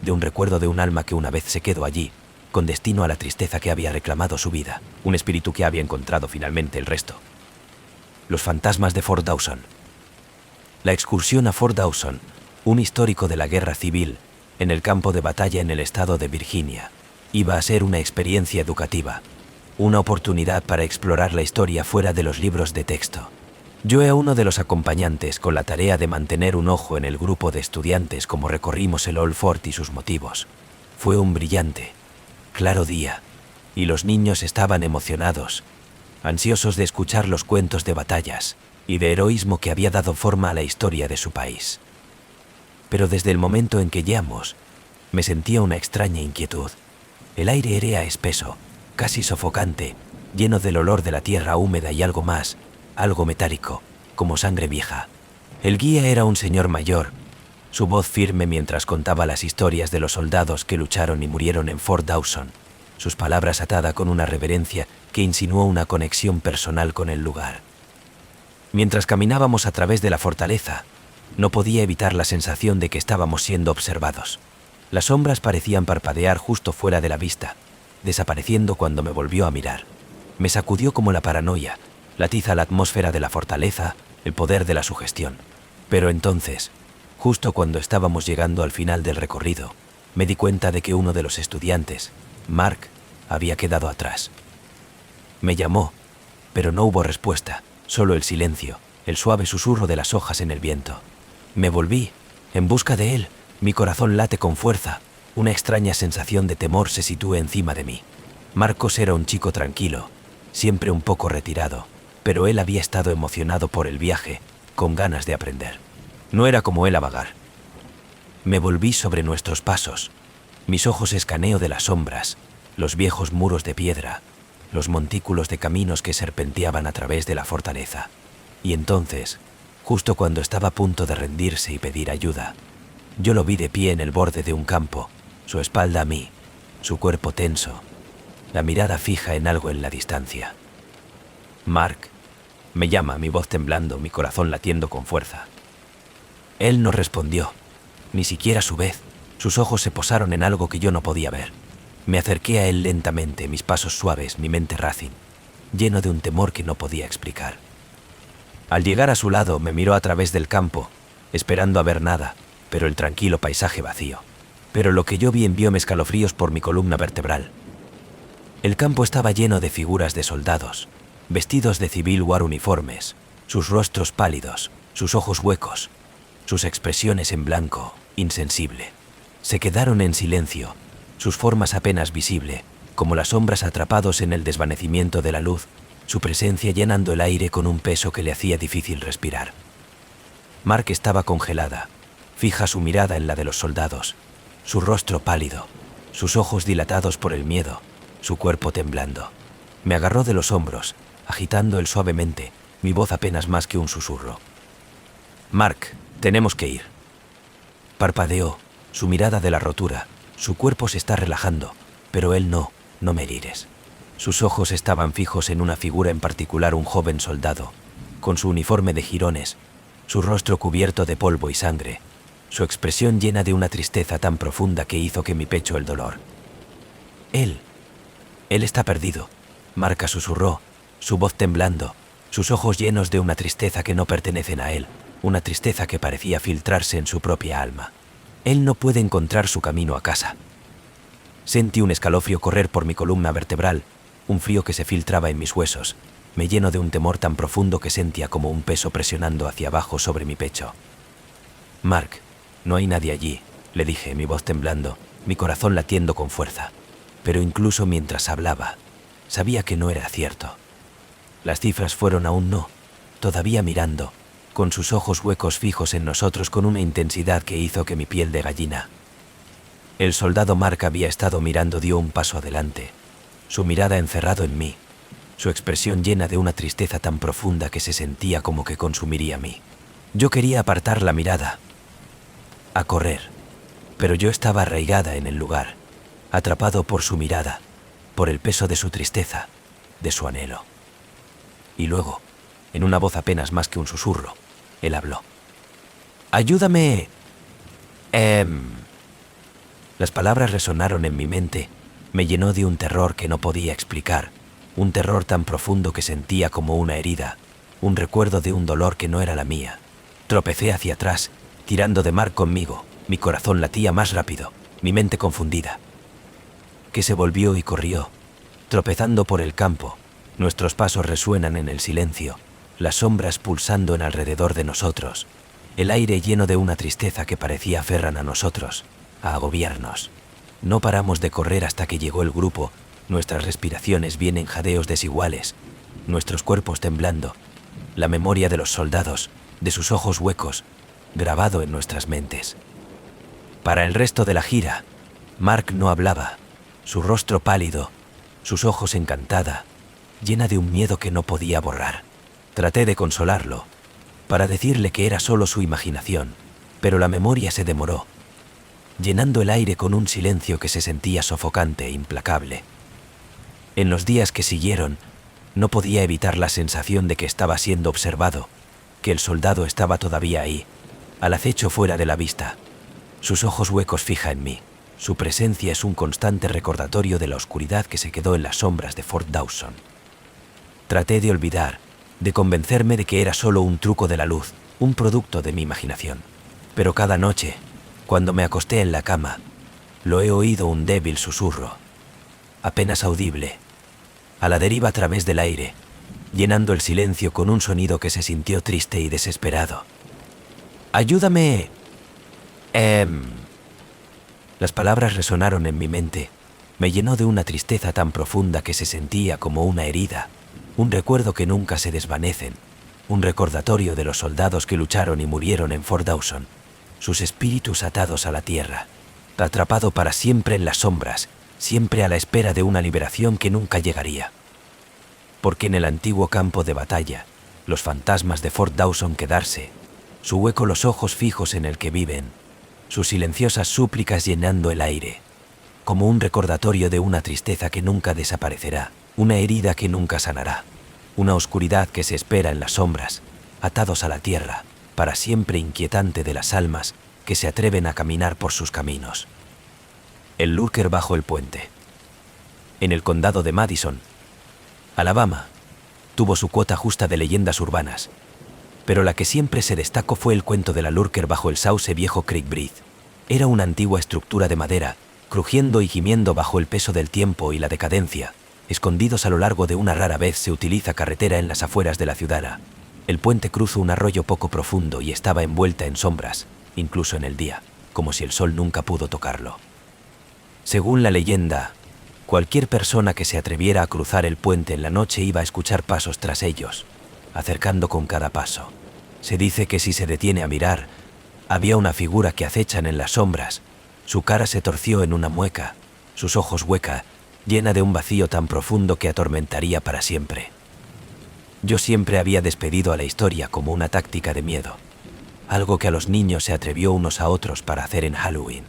[SPEAKER 1] de un recuerdo de un alma que una vez se quedó allí, con destino a la tristeza que había reclamado su vida, un espíritu que había encontrado finalmente el resto. Los fantasmas de Fort Dawson. La excursión a Fort Dawson, un histórico de la guerra civil, en el campo de batalla en el estado de Virginia, iba a ser una experiencia educativa, una oportunidad para explorar la historia fuera de los libros de texto. Yo era uno de los acompañantes con la tarea de mantener un ojo en el grupo de estudiantes como recorrimos el Old Fort y sus motivos. Fue un brillante, claro día, y los niños estaban emocionados, ansiosos de escuchar los cuentos de batallas y de heroísmo que había dado forma a la historia de su país. Pero desde el momento en que llegamos, me sentía una extraña inquietud. El aire era espeso, casi sofocante, lleno del olor de la tierra húmeda y algo más, algo metálico, como sangre vieja. El guía era un señor mayor, su voz firme mientras contaba las historias de los soldados que lucharon y murieron en Fort Dawson, sus palabras atada con una reverencia que insinuó una conexión personal con el lugar. Mientras caminábamos a través de la fortaleza, no podía evitar la sensación de que estábamos siendo observados. Las sombras parecían parpadear justo fuera de la vista, desapareciendo cuando me volvió a mirar. Me sacudió como la paranoia, la tiza la atmósfera de la fortaleza, el poder de la sugestión. Pero entonces, justo cuando estábamos llegando al final del recorrido, me di cuenta de que uno de los estudiantes, Mark, había quedado atrás. Me llamó, pero no hubo respuesta, solo el silencio, el suave susurro de las hojas en el viento. Me volví, en busca de él, mi corazón late con fuerza, una extraña sensación de temor se sitúa encima de mí. Marcos era un chico tranquilo, siempre un poco retirado, pero él había estado emocionado por el viaje, con ganas de aprender. No era como él a vagar. Me volví sobre nuestros pasos, mis ojos escaneo de las sombras, los viejos muros de piedra, los montículos de caminos que serpenteaban a través de la fortaleza. Y entonces, justo cuando estaba a punto de rendirse y pedir ayuda, yo lo vi de pie en el borde de un campo, su espalda a mí, su cuerpo tenso, la mirada fija en algo en la distancia. «Mark», me llama, mi voz temblando, mi corazón latiendo con fuerza. Él no respondió, ni siquiera a su vez. Sus ojos se posaron en algo que yo no podía ver. Me acerqué a él lentamente, mis pasos suaves, mi mente rácil, lleno de un temor que no podía explicar. Al llegar a su lado, me miró a través del campo, esperando a ver nada, pero el tranquilo paisaje vacío. Pero lo que yo vi envióme escalofríos por mi columna vertebral. El campo estaba lleno de figuras de soldados, vestidos de civil war uniformes, sus rostros pálidos, sus ojos huecos, sus expresiones en blanco, insensible. Se quedaron en silencio, sus formas apenas visible, como las sombras atrapados en el desvanecimiento de la luz, su presencia llenando el aire con un peso que le hacía difícil respirar. Mark estaba congelada, fija su mirada en la de los soldados, su rostro pálido, sus ojos dilatados por el miedo, su cuerpo temblando. Me agarró de los hombros, agitando él suavemente, mi voz apenas más que un susurro. «Mark, tenemos que ir». Parpadeó, su mirada de la rotura. Su cuerpo se está relajando, pero él no me hires. Sus ojos estaban fijos en una figura en particular, un joven soldado, con su uniforme de jirones, su rostro cubierto de polvo y sangre, su expresión llena de una tristeza tan profunda que hizo que mi pecho el dolor. Él está perdido, Mark susurró, su voz temblando, sus ojos llenos de una tristeza que no pertenecen a él, una tristeza que parecía filtrarse en su propia alma. Él no puede encontrar su camino a casa. Sentí un escalofrío correr por mi columna vertebral, un frío que se filtraba en mis huesos, me llenó de un temor tan profundo que sentía como un peso presionando hacia abajo sobre mi pecho. «Mark, no hay nadie allí», le dije, mi voz temblando, mi corazón latiendo con fuerza. Pero incluso mientras hablaba, sabía que no era cierto. Las cifras fueron aún no, todavía mirando, con sus ojos huecos fijos en nosotros con una intensidad que hizo que mi piel de gallina. El soldado Mark había estado mirando, dio un paso adelante, su mirada encerrado en mí, su expresión llena de una tristeza tan profunda que se sentía como que consumiría a mí. Yo quería apartar la mirada, a correr, pero yo estaba arraigada en el lugar, atrapado por su mirada, por el peso de su tristeza, de su anhelo. Y luego, en una voz apenas más que un susurro, él habló. «Ayúdame». Las palabras resonaron en mi mente, me llenó de un terror que no podía explicar, un terror tan profundo que sentía como una herida, un recuerdo de un dolor que no era la mía. Tropecé hacia atrás, tirando de Mark conmigo, mi corazón latía más rápido, mi mente confundida. Que se volvió y corrió, tropezando por el campo, nuestros pasos resuenan en el silencio, las sombras pulsando en alrededor de nosotros, el aire lleno de una tristeza que parecía aferran a nosotros, a agobiarnos. No paramos de correr hasta que llegó el grupo, nuestras respiraciones vienen jadeos desiguales, nuestros cuerpos temblando, la memoria de los soldados, de sus ojos huecos, grabado en nuestras mentes. Para el resto de la gira, Mark no hablaba, su rostro pálido, sus ojos encantada, llena de un miedo que no podía borrar. Traté de consolarlo, para decirle que era solo su imaginación, pero la memoria se demoró, llenando el aire con un silencio que se sentía sofocante e implacable. En los días que siguieron, no podía evitar la sensación de que estaba siendo observado, que el soldado estaba todavía ahí, al acecho fuera de la vista. Sus ojos huecos fija en mí. Su presencia es un constante recordatorio de la oscuridad que se quedó en las sombras de Fort Dawson. Traté de olvidar, de convencerme de que era solo un truco de la luz, un producto de mi imaginación. Pero cada noche, cuando me acosté en la cama, lo he oído un débil susurro, apenas audible, a la deriva a través del aire, llenando el silencio con un sonido que se sintió triste y desesperado. «¡Ayúdame!». Las palabras resonaron en mi mente, me llenó de una tristeza tan profunda que se sentía como una herida, un recuerdo que nunca se desvanecen, un recordatorio de los soldados que lucharon y murieron en Fort Dawson, sus espíritus atados a la tierra, atrapado para siempre en las sombras, siempre a la espera de una liberación que nunca llegaría. Porque en el antiguo campo de batalla, los fantasmas de Fort Dawson quedarse, su hueco los ojos fijos en el que viven, sus silenciosas súplicas llenando el aire, como un recordatorio de una tristeza que nunca desaparecerá, una herida que nunca sanará, una oscuridad que se espera en las sombras, atados a la tierra, para siempre inquietante de las almas que se atreven a caminar por sus caminos. El lurker bajo el puente. En el condado de Madison, Alabama, tuvo su cuota justa de leyendas urbanas, pero la que siempre se destacó fue el cuento de la lurker bajo el sauce viejo Creek Bridge. Era una antigua estructura de madera, crujiendo y gimiendo bajo el peso del tiempo y la decadencia, escondidos a lo largo de una rara vez se utiliza carretera en las afueras de la ciudad. El puente cruza un arroyo poco profundo y estaba envuelta en sombras, incluso en el día, como si el sol nunca pudo tocarlo. Según la leyenda, cualquier persona que se atreviera a cruzar el puente en la noche iba a escuchar pasos tras ellos, acercando con cada paso. Se dice que si se detiene a mirar, había una figura que acechan en las sombras, su cara se torció en una mueca, sus ojos hueca, llena de un vacío tan profundo que atormentaría para siempre. Yo siempre había despedido a la historia como una táctica de miedo, algo que a los niños se atrevió unos a otros para hacer en Halloween.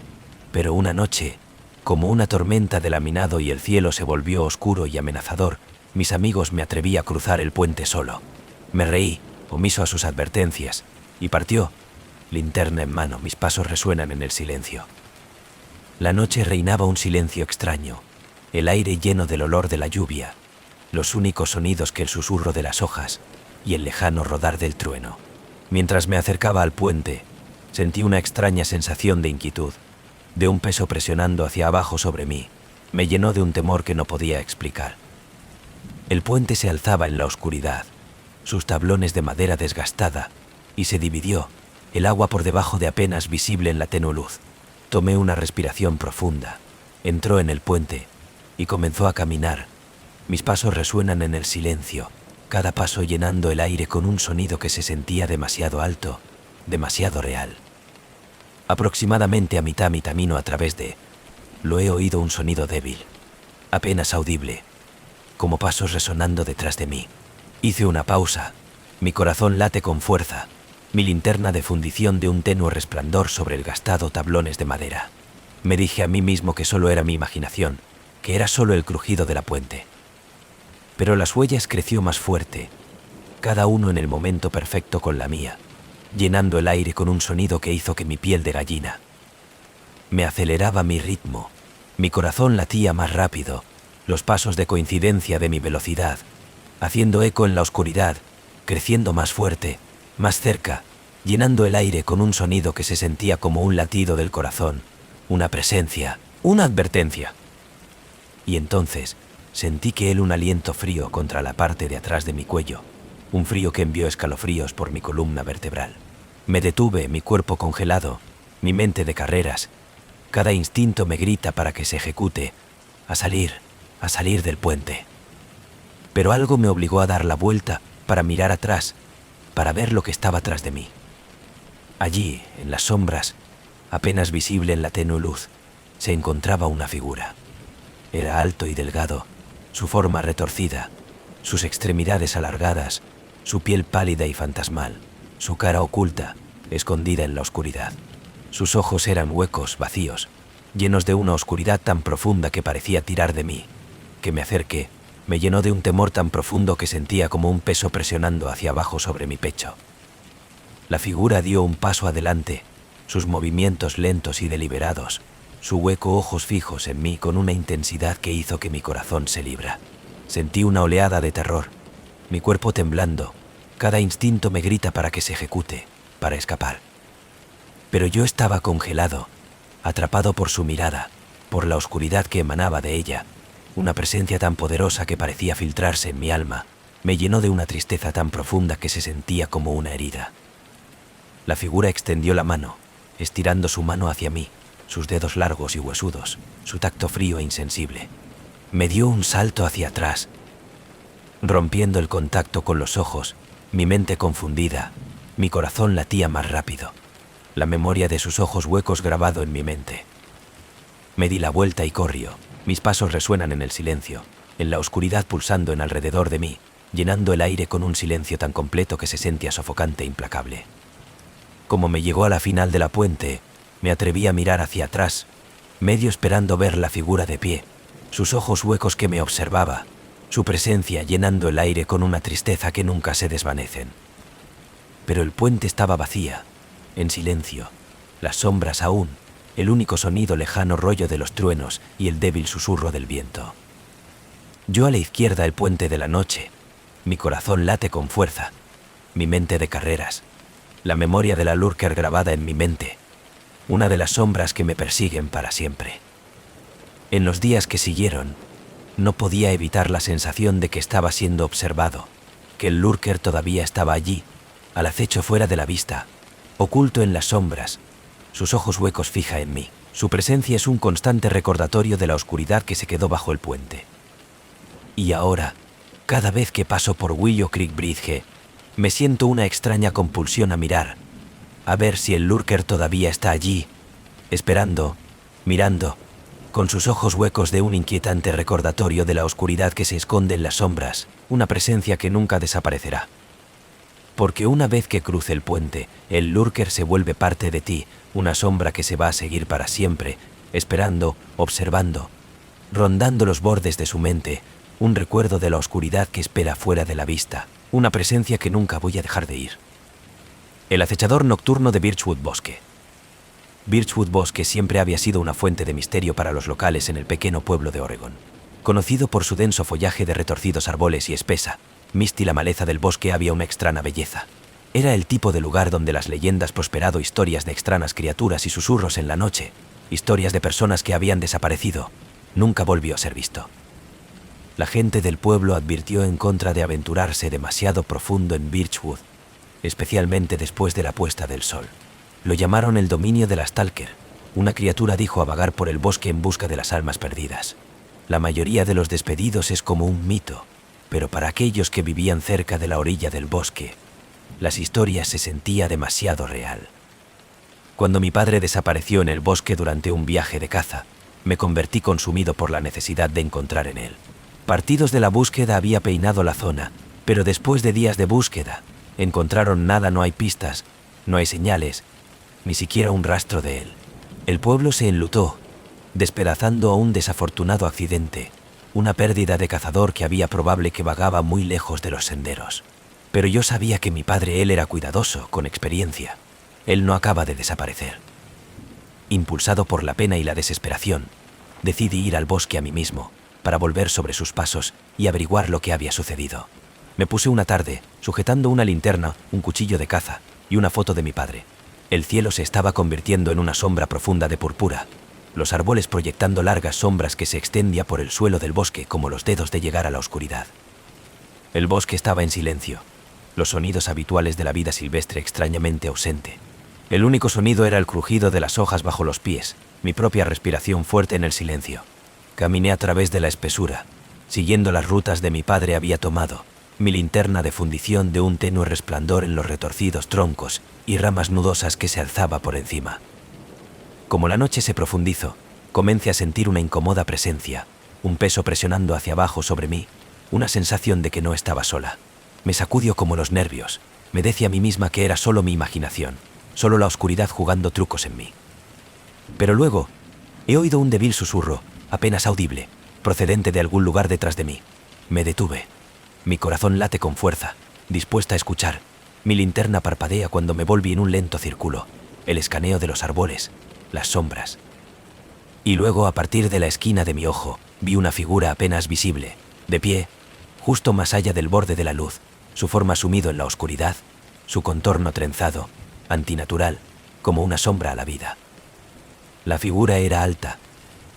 [SPEAKER 1] Pero una noche, como una tormenta de laminado y el cielo se volvió oscuro y amenazador, mis amigos me atreví a cruzar el puente solo. Me reí, omiso a sus advertencias, y partió. Linterna en mano, mis pasos resuenan en el silencio. La noche reinaba un silencio extraño, el aire lleno del olor de la lluvia, los únicos sonidos que el susurro de las hojas y el lejano rodar del trueno. Mientras me acercaba al puente, sentí una extraña sensación de inquietud, de un peso presionando hacia abajo sobre mí. Me llenó de un temor que no podía explicar. El puente se alzaba en la oscuridad, sus tablones de madera desgastada, y se dividió, el agua por debajo de apenas visible en la tenue luz. Tomé una respiración profunda, entró en el puente y comenzó a caminar. Mis pasos resuenan en el silencio, cada paso llenando el aire con un sonido que se sentía demasiado alto, demasiado real. Aproximadamente a mitad mi camino a través de... Lo he oído un sonido débil, apenas audible, como pasos resonando detrás de mí. Hice una pausa, mi corazón late con fuerza, mi linterna de fundición de un tenue resplandor sobre el gastado tablones de madera. Me dije a mí mismo que solo era mi imaginación, que era solo el crujido de la puente. Pero las huellas creció más fuerte, cada uno en el momento perfecto con la mía, llenando el aire con un sonido que hizo que mi piel de gallina. Me aceleraba mi ritmo, mi corazón latía más rápido, los pasos de coincidencia de mi velocidad, haciendo eco en la oscuridad, creciendo más fuerte, más cerca, llenando el aire con un sonido que se sentía como un latido del corazón, una presencia, una advertencia. Y entonces sentí que un aliento frío contra la parte de atrás de mi cuello, un frío que envió escalofríos por mi columna vertebral. Me detuve, mi cuerpo congelado, mi mente de carreras. Cada instinto me grita para que se ejecute, a salir del puente. Pero algo me obligó a dar la vuelta para mirar atrás, para ver lo que estaba tras de mí. Allí, en las sombras, apenas visible en la tenue luz, se encontraba una figura. Era alto y delgado, su forma retorcida, sus extremidades alargadas, su piel pálida y fantasmal, su cara oculta, escondida en la oscuridad. Sus ojos eran huecos, vacíos, llenos de una oscuridad tan profunda que parecía tirar de mí. Que me acerqué, me llenó de un temor tan profundo que sentía como un peso presionando hacia abajo sobre mi pecho. La figura dio un paso adelante, sus movimientos lentos y deliberados, su hueco ojos fijos en mí con una intensidad que hizo que mi corazón se libra. Sentí una oleada de terror, mi cuerpo temblando, cada instinto me grita para que se ejecute, para escapar. Pero yo estaba congelado, atrapado por su mirada, por la oscuridad que emanaba de ella, una presencia tan poderosa que parecía filtrarse en mi alma, me llenó de una tristeza tan profunda que se sentía como una herida. La figura extendió la mano, estirando su mano hacia mí, sus dedos largos y huesudos, su tacto frío e insensible. Me dio un salto hacia atrás, rompiendo el contacto con los ojos, mi mente confundida, mi corazón latía más rápido, la memoria de sus ojos huecos grabado en mi mente. Me di la vuelta y corrió, mis pasos resuenan en el silencio, en la oscuridad pulsando en alrededor de mí, llenando el aire con un silencio tan completo que se sentía sofocante e implacable. Como me llegó a la final de la puente, me atreví a mirar hacia atrás, medio esperando ver la figura de pie, sus ojos huecos que me observaba, su presencia llenando el aire con una tristeza que nunca se desvanecen. Pero el puente estaba vacía, en silencio, las sombras aún, el único sonido lejano rollo de los truenos y el débil susurro del viento. Yo a la izquierda el puente de la noche, mi corazón late con fuerza, mi mente de carreras, la memoria de la lurker grabada en mi mente, una de las sombras que me persiguen para siempre. En los días que siguieron, no podía evitar la sensación de que estaba siendo observado, que el lurker todavía estaba allí, al acecho fuera de la vista, oculto en las sombras, sus ojos huecos fija en mí. Su presencia es un constante recordatorio de la oscuridad que se quedó bajo el puente. Y ahora, cada vez que paso por Willow Creek Bridge, me siento una extraña compulsión a mirar, a ver si el lurker todavía está allí, esperando, mirando, con sus ojos huecos de un inquietante recordatorio de la oscuridad que se esconde en las sombras, una presencia que nunca desaparecerá. Porque una vez que cruce el puente, el lurker se vuelve parte de ti, una sombra que se va a seguir para siempre, esperando, observando, rondando los bordes de su mente, un recuerdo de la oscuridad que espera fuera de la vista, una presencia que nunca voy a dejar de ir. El acechador nocturno de Birchwood Bosque. Birchwood Bosque siempre había sido una fuente de misterio para los locales en el pequeño pueblo de Oregon. Conocido por su denso follaje de retorcidos árboles y espesa, misty la maleza del bosque había una extraña belleza. Era el tipo de lugar donde las leyendas prosperado historias de extrañas criaturas y susurros en la noche, historias de personas que habían desaparecido, nunca volvió a ser visto. La gente del pueblo advirtió en contra de aventurarse demasiado profundo en Birchwood, especialmente después de la puesta del sol. Lo llamaron el dominio de la Stalker. Una criatura dijo a vagar por el bosque en busca de las almas perdidas. La mayoría de los despedidos es como un mito, pero para aquellos que vivían cerca de la orilla del bosque, las historias se sentía demasiado real. Cuando mi padre desapareció en el bosque durante un viaje de caza, me convertí consumido por la necesidad de encontrar en él. Partidos de la búsqueda había peinado la zona, pero después de días de búsqueda, encontraron nada, no hay pistas, no hay señales, ni siquiera un rastro de él. El pueblo se enlutó, despedazando a un desafortunado accidente, una pérdida de cazador que había probable que vagaba muy lejos de los senderos. Pero yo sabía que mi padre, él era cuidadoso, con experiencia. Él no acaba de desaparecer. Impulsado por la pena y la desesperación, decidí ir al bosque a mí mismo, para volver sobre sus pasos y averiguar lo que había sucedido. Me puse una tarde, sujetando una linterna, un cuchillo de caza y una foto de mi padre. El cielo se estaba convirtiendo en una sombra profunda de púrpura, los árboles proyectando largas sombras que se extendía por el suelo del bosque como los dedos de llegar a la oscuridad. El bosque estaba en silencio, los sonidos habituales de la vida silvestre extrañamente ausente. El único sonido era el crujido de las hojas bajo los pies, mi propia respiración fuerte en el silencio. Caminé a través de la espesura, siguiendo las rutas de mi padre había tomado, mi linterna de fundición de un tenue resplandor en los retorcidos troncos y ramas nudosas que se alzaba por encima. Como la noche se profundizó, comencé a sentir una incómoda presencia, un peso presionando hacia abajo sobre mí, una sensación de que no estaba sola. Me sacudió como los nervios, me decía a mí misma que era solo mi imaginación, solo la oscuridad jugando trucos en mí. Pero luego, he oído un débil susurro, apenas audible, procedente de algún lugar detrás de mí. Me detuve. Mi corazón late con fuerza, dispuesta a escuchar. Mi linterna parpadea cuando me volví en un lento círculo, el escaneo de los árboles, las sombras. Y luego, a partir de la esquina de mi ojo, vi una figura apenas visible, de pie, justo más allá del borde de la luz, su forma sumido en la oscuridad, su contorno trenzado, antinatural, como una sombra a la vida. La figura era alta,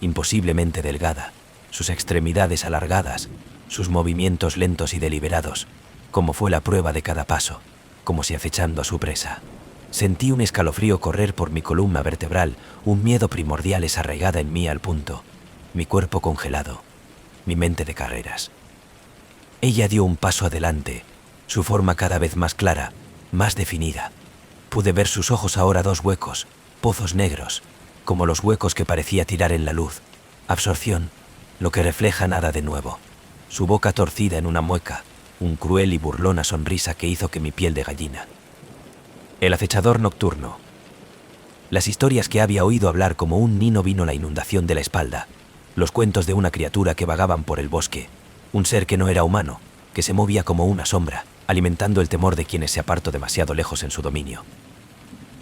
[SPEAKER 1] imposiblemente delgada, sus extremidades alargadas, sus movimientos lentos y deliberados, como fue la prueba de cada paso, como si acechando a su presa. Sentí un escalofrío correr por mi columna vertebral, un miedo primordial es arraigada en mí al punto, mi cuerpo congelado, mi mente de carreras. Ella dio un paso adelante, su forma cada vez más clara, más definida. Pude ver sus ojos ahora dos huecos, pozos negros, como los huecos que parecía tirar en la luz. Absorción, lo que refleja nada de nuevo. Su boca torcida en una mueca, un cruel y burlona sonrisa que hizo que mi piel de gallina. El acechador nocturno. Las historias que había oído hablar como un nino vino la inundación de la espalda, los cuentos de una criatura que vagaban por el bosque, un ser que no era humano, que se movía como una sombra, alimentando el temor de quienes se apartó demasiado lejos en su dominio.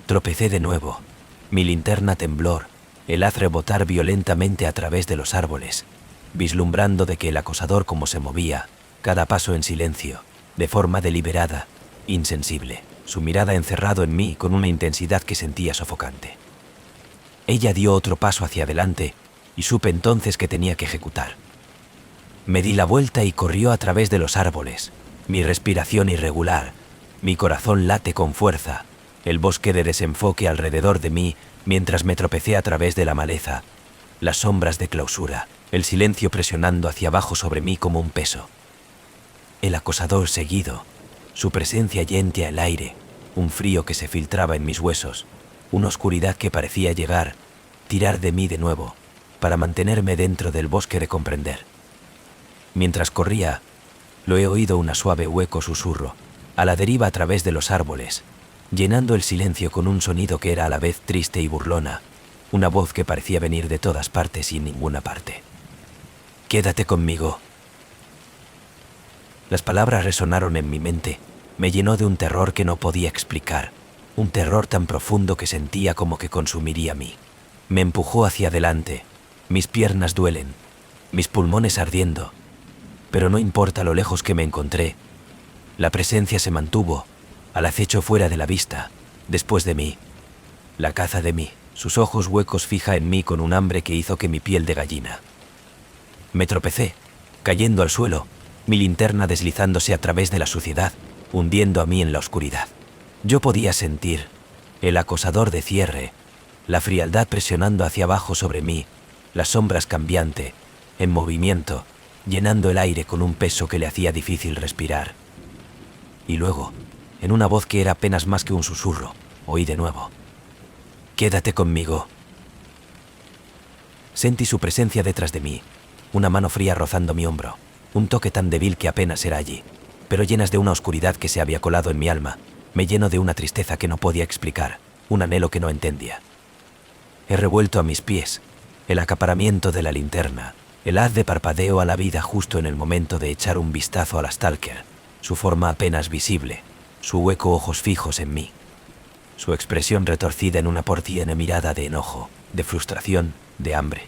[SPEAKER 1] Tropecé de nuevo, mi linterna tembló, el haz rebotar violentamente a través de los árboles, vislumbrando de que el acosador como se movía, cada paso en silencio, de forma deliberada, insensible, su mirada encerrado en mí con una intensidad que sentía sofocante. Ella dio otro paso hacia adelante y supe entonces que tenía que ejecutar. Me di la vuelta y corrió a través de los árboles, mi respiración irregular, mi corazón late con fuerza, el bosque de desenfoque alrededor de mí mientras me tropecé a través de la maleza, las sombras de clausura, el silencio presionando hacia abajo sobre mí como un peso. El acosador seguido, su presencia yentia el aire, un frío que se filtraba en mis huesos, una oscuridad que parecía llegar, tirar de mí de nuevo, para mantenerme dentro del bosque de comprender. Mientras corría, lo he oído un suave hueco susurro, a la deriva a través de los árboles, llenando el silencio con un sonido que era a la vez triste y burlona, una voz que parecía venir de todas partes y en ninguna parte. «Quédate conmigo». Las palabras resonaron en mi mente, me llenó de un terror que no podía explicar, un terror tan profundo que sentía como que consumiría mí. Me empujó hacia adelante, mis piernas duelen, mis pulmones ardiendo, pero no importa lo lejos que me encontré, la presencia se mantuvo, al acecho fuera de la vista, después de mí, la caza de mí, sus ojos huecos fija en mí con un hambre que hizo que mi piel de gallina. Me tropecé, cayendo al suelo, mi linterna deslizándose a través de la suciedad, hundiendo a mí en la oscuridad. Yo podía sentir el acosador de cierre, la frialdad presionando hacia abajo sobre mí, las sombras cambiante, en movimiento, llenando el aire con un peso que le hacía difícil respirar. Y luego, en una voz que era apenas más que un susurro, oí de nuevo: «Quédate conmigo». Sentí su presencia detrás de mí, una mano fría rozando mi hombro, un toque tan débil que apenas era allí, pero llenas de una oscuridad que se había colado en mi alma, me lleno de una tristeza que no podía explicar, un anhelo que no entendía. He revuelto a mis pies, el acaparamiento de la linterna, el haz de parpadeo a la vida justo en el momento de echar un vistazo a la Stalker, su forma apenas visible, su hueco ojos fijos en mí, su expresión retorcida en una porciana mirada de enojo, de frustración, de hambre.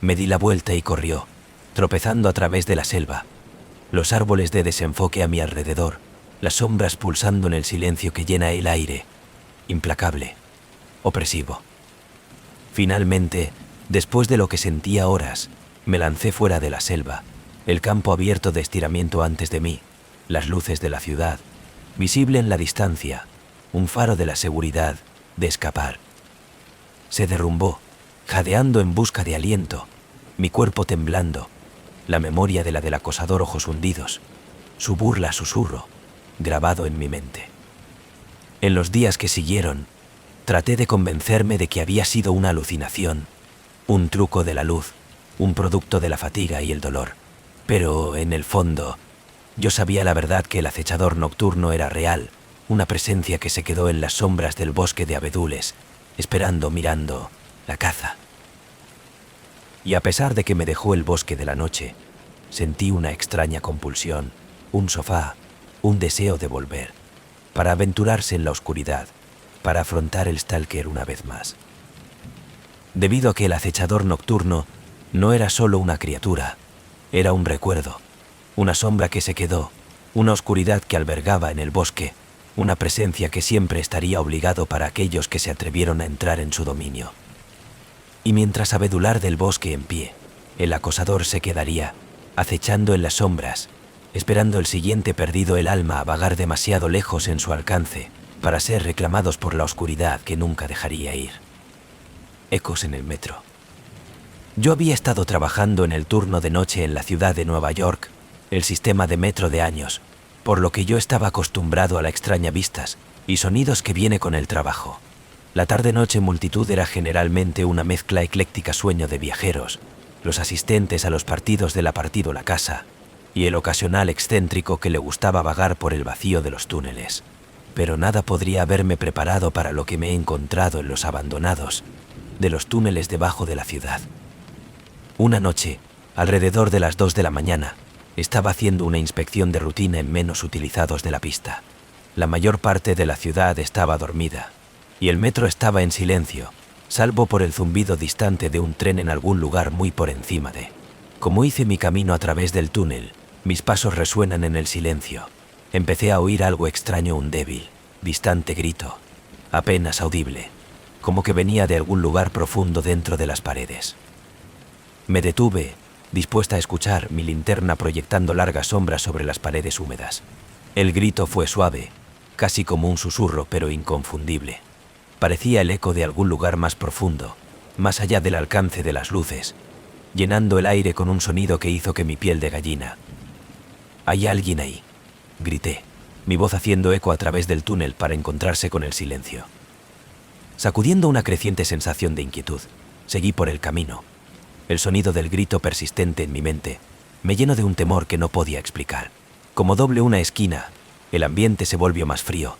[SPEAKER 1] Me di la vuelta y corrió, tropezando a través de la selva, los árboles de desenfoque a mi alrededor, las sombras pulsando en el silencio que llena el aire, implacable, opresivo. Finalmente, después de lo que sentía horas, me lancé fuera de la selva, el campo abierto de estiramiento antes de mí, las luces de la ciudad, visible en la distancia, un faro de la seguridad, de escapar. Se derrumbó, jadeando en busca de aliento, mi cuerpo temblando, la memoria de la del acosador ojos hundidos, su burla susurro, grabado en mi mente. En los días que siguieron, traté de convencerme de que había sido una alucinación, un truco de la luz, un producto de la fatiga y el dolor. Pero, en el fondo, yo sabía la verdad que el acechador nocturno era real, una presencia que se quedó en las sombras del bosque de abedules, esperando, mirando, la caza. Y a pesar de que me dejó el bosque de la noche, sentí una extraña compulsión, un sofá, un deseo de volver, para aventurarse en la oscuridad, para afrontar el Stalker una vez más. Debido a que el acechador nocturno no era solo una criatura, era un recuerdo, una sombra que se quedó, una oscuridad que albergaba en el bosque, una presencia que siempre estaría obligado para aquellos que se atrevieron a entrar en su dominio. Y mientras abedular del bosque en pie, el acosador se quedaría, acechando en las sombras, esperando el siguiente perdido el alma a vagar demasiado lejos en su alcance, para ser reclamados por la oscuridad que nunca dejaría ir. Ecos en el metro. Yo había estado trabajando en el turno de noche en la ciudad de Nueva York, el sistema de metro de años, por lo que yo estaba acostumbrado a la extraña vistas y sonidos que viene con el trabajo. La tarde-noche multitud era generalmente una mezcla ecléctica sueño de viajeros, los asistentes a los partidos de la partido La Casa y el ocasional excéntrico que le gustaba vagar por el vacío de los túneles. Pero nada podría haberme preparado para lo que me he encontrado en los abandonados de los túneles debajo de la ciudad. Una noche, alrededor de las 2 de la mañana, estaba haciendo una inspección de rutina en menos utilizados de la pista. La mayor parte de la ciudad estaba dormida, y el metro estaba en silencio, salvo por el zumbido distante de un tren en algún lugar muy por encima de. Como hice mi camino a través del túnel, mis pasos resuenan en el silencio. Empecé a oír algo extraño, un débil, distante grito, apenas audible, como que venía de algún lugar profundo dentro de las paredes. Me detuve, dispuesta a escuchar, mi linterna proyectando largas sombras sobre las paredes húmedas. El grito fue suave, casi como un susurro, pero inconfundible. Parecía el eco de algún lugar más profundo, más allá del alcance de las luces, llenando el aire con un sonido que hizo que mi piel de gallina. «Hay alguien ahí», grité, mi voz haciendo eco a través del túnel para encontrarse con el silencio. Sacudiendo una creciente sensación de inquietud, Seguí por el camino. El sonido del grito persistente en mi mente me llenó de un temor que no podía explicar. Como doble una esquina, el ambiente se volvió más frío.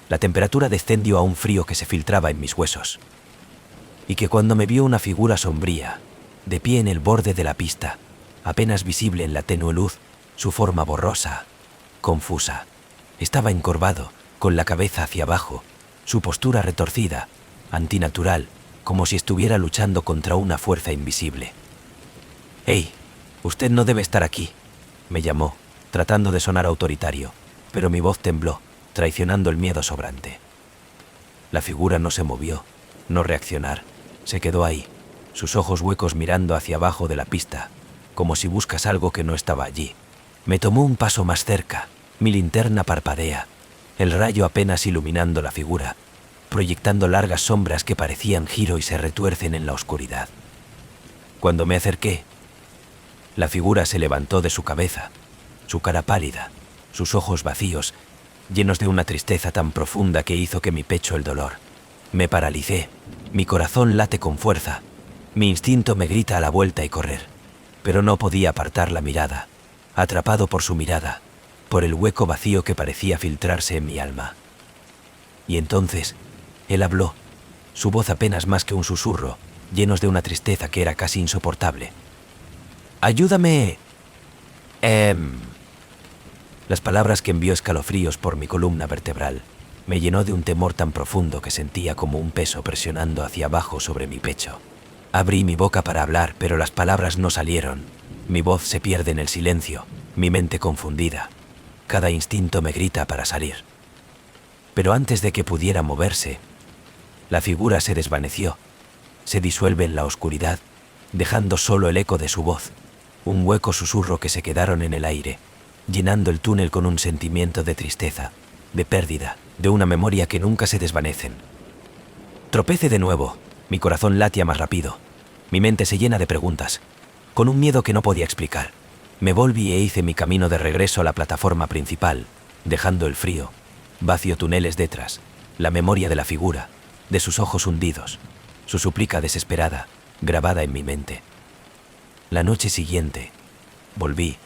[SPEAKER 1] La temperatura descendió a un frío que se filtraba en mis huesos. Y que cuando me vio una figura sombría, de pie en el borde de la pista, apenas visible en la tenue luz, su forma borrosa, confusa. Estaba encorvado, con la cabeza hacia abajo, su postura retorcida, antinatural, como si estuviera luchando contra una fuerza invisible. «¡Hey! Usted no debe estar aquí», me llamó, tratando de sonar autoritario, pero mi voz tembló, traicionando el miedo sobrante. La figura no se movió, no reaccionar, se quedó ahí, sus ojos huecos mirando hacia abajo de la pista, como si buscas algo que no estaba allí. Me tomó un paso más cerca, mi linterna parpadea, el rayo apenas iluminando la figura, proyectando largas sombras que parecían giro y se retuercen en la oscuridad. Cuando me acerqué, la figura se levantó de su cabeza, su cara pálida, sus ojos vacíos, llenos de una tristeza tan profunda que hizo que mi pecho el dolor. Me paralicé, mi corazón late con fuerza, mi instinto me grita a la vuelta y correr, pero no podía apartar la mirada, atrapado por su mirada, por el hueco vacío que parecía filtrarse en mi alma. Y entonces, él habló, su voz apenas más que un susurro, llenos de una tristeza que era casi insoportable. «¡Ayúdame! Las palabras que envió escalofríos por mi columna vertebral me llenó de un temor tan profundo que sentía como un peso presionando hacia abajo sobre mi pecho. Abrí mi boca para hablar, pero las palabras no salieron. Mi voz se pierde en el silencio, mi mente confundida. Cada instinto me grita para salir. Pero antes de que pudiera moverse, la figura se desvaneció, se disuelve en la oscuridad, dejando solo el eco de su voz, un hueco susurro que se quedaron en el aire, llenando el túnel con un sentimiento de tristeza, de pérdida, de una memoria que nunca se desvanecen. Tropecé de nuevo, mi corazón latía más rápido, mi mente se llena de preguntas, con un miedo que no podía explicar. Me volví e hice mi camino de regreso a la plataforma principal, dejando el frío, vacío túneles detrás, la memoria de la figura, de sus ojos hundidos, su súplica desesperada, grabada en mi mente. La noche siguiente, volví.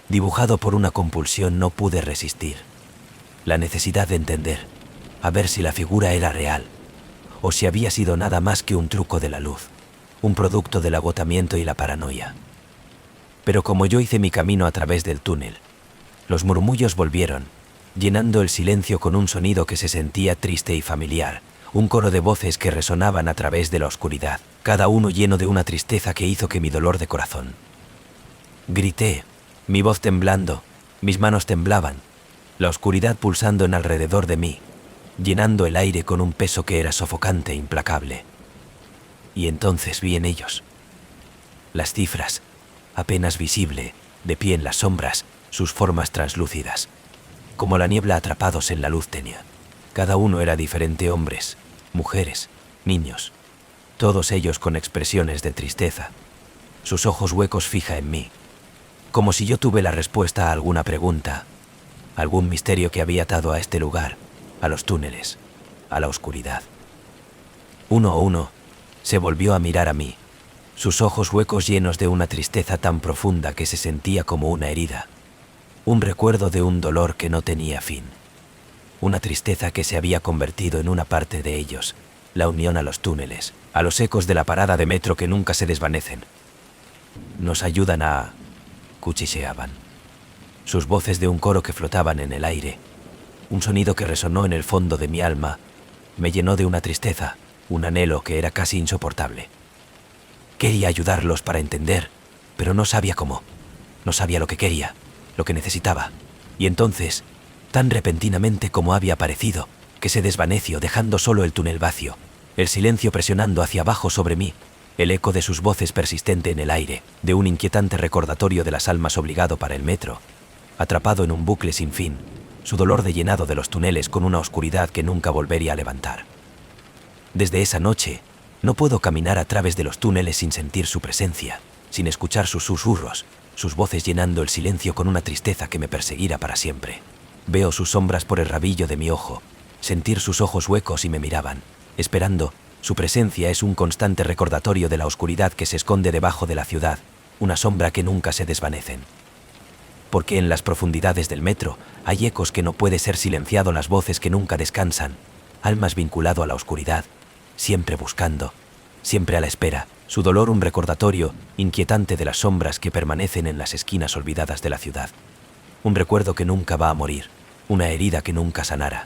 [SPEAKER 1] Dibujado por una compulsión, no pude resistir. La necesidad de entender, a ver si la figura era real, o si había sido nada más que un truco de la luz, un producto del agotamiento y la paranoia. Pero como yo hice mi camino a través del túnel, los murmullos volvieron, llenando el silencio con un sonido que se sentía triste y familiar, un coro de voces que resonaban a través de la oscuridad, cada uno lleno de una tristeza que hizo que mi dolor de corazón. Grité, mi voz temblando, mis manos temblaban, la oscuridad pulsando en alrededor de mí, llenando el aire con un peso que era sofocante e implacable. Y entonces vi en ellos las cifras, apenas visible, de pie en las sombras, sus formas translúcidas, como la niebla atrapados en la luz tenue. Cada uno era diferente, hombres, mujeres, niños, todos ellos con expresiones de tristeza, sus ojos huecos fija en mí, como si yo tuve la respuesta a alguna pregunta, algún misterio que había atado a este lugar, a los túneles, a la oscuridad. Uno a uno, se volvió a mirar a mí, sus ojos huecos llenos de una tristeza tan profunda que se sentía como una herida, un recuerdo de un dolor que no tenía fin, una tristeza que se había convertido en una parte de ellos, la unión a los túneles, a los ecos de la parada de metro que nunca se desvanecen. Nos ayudan a... cuchicheaban. Sus voces de un coro que flotaban en el aire, un sonido que resonó en el fondo de mi alma, me llenó de una tristeza, un anhelo que era casi insoportable. Quería ayudarlos para entender, pero no sabía cómo. No sabía lo que quería, lo que necesitaba. Y entonces, tan repentinamente como había aparecido, que se desvaneció dejando solo el túnel vacío, el silencio presionando hacia abajo sobre mí, el eco de sus voces persistente en el aire, de un inquietante recordatorio de las almas obligado para el metro, atrapado en un bucle sin fin, su dolor de llenado de los túneles con una oscuridad que nunca volvería a levantar. Desde esa noche, no puedo caminar a través de los túneles sin sentir su presencia, sin escuchar sus susurros, sus voces llenando el silencio con una tristeza que me perseguirá para siempre. Veo sus sombras por el rabillo de mi ojo, sentir sus ojos huecos y me miraban, esperando, Su presencia es un constante recordatorio de la oscuridad que se esconde debajo de la ciudad, una sombra que nunca se desvanecen. Porque en las profundidades del metro hay ecos que no puede ser silenciado, las voces que nunca descansan, almas vinculado a la oscuridad, siempre buscando, siempre a la espera, su dolor un recordatorio inquietante de las sombras que permanecen en las esquinas olvidadas de la ciudad. Un recuerdo que nunca va a morir, una herida que nunca sanará.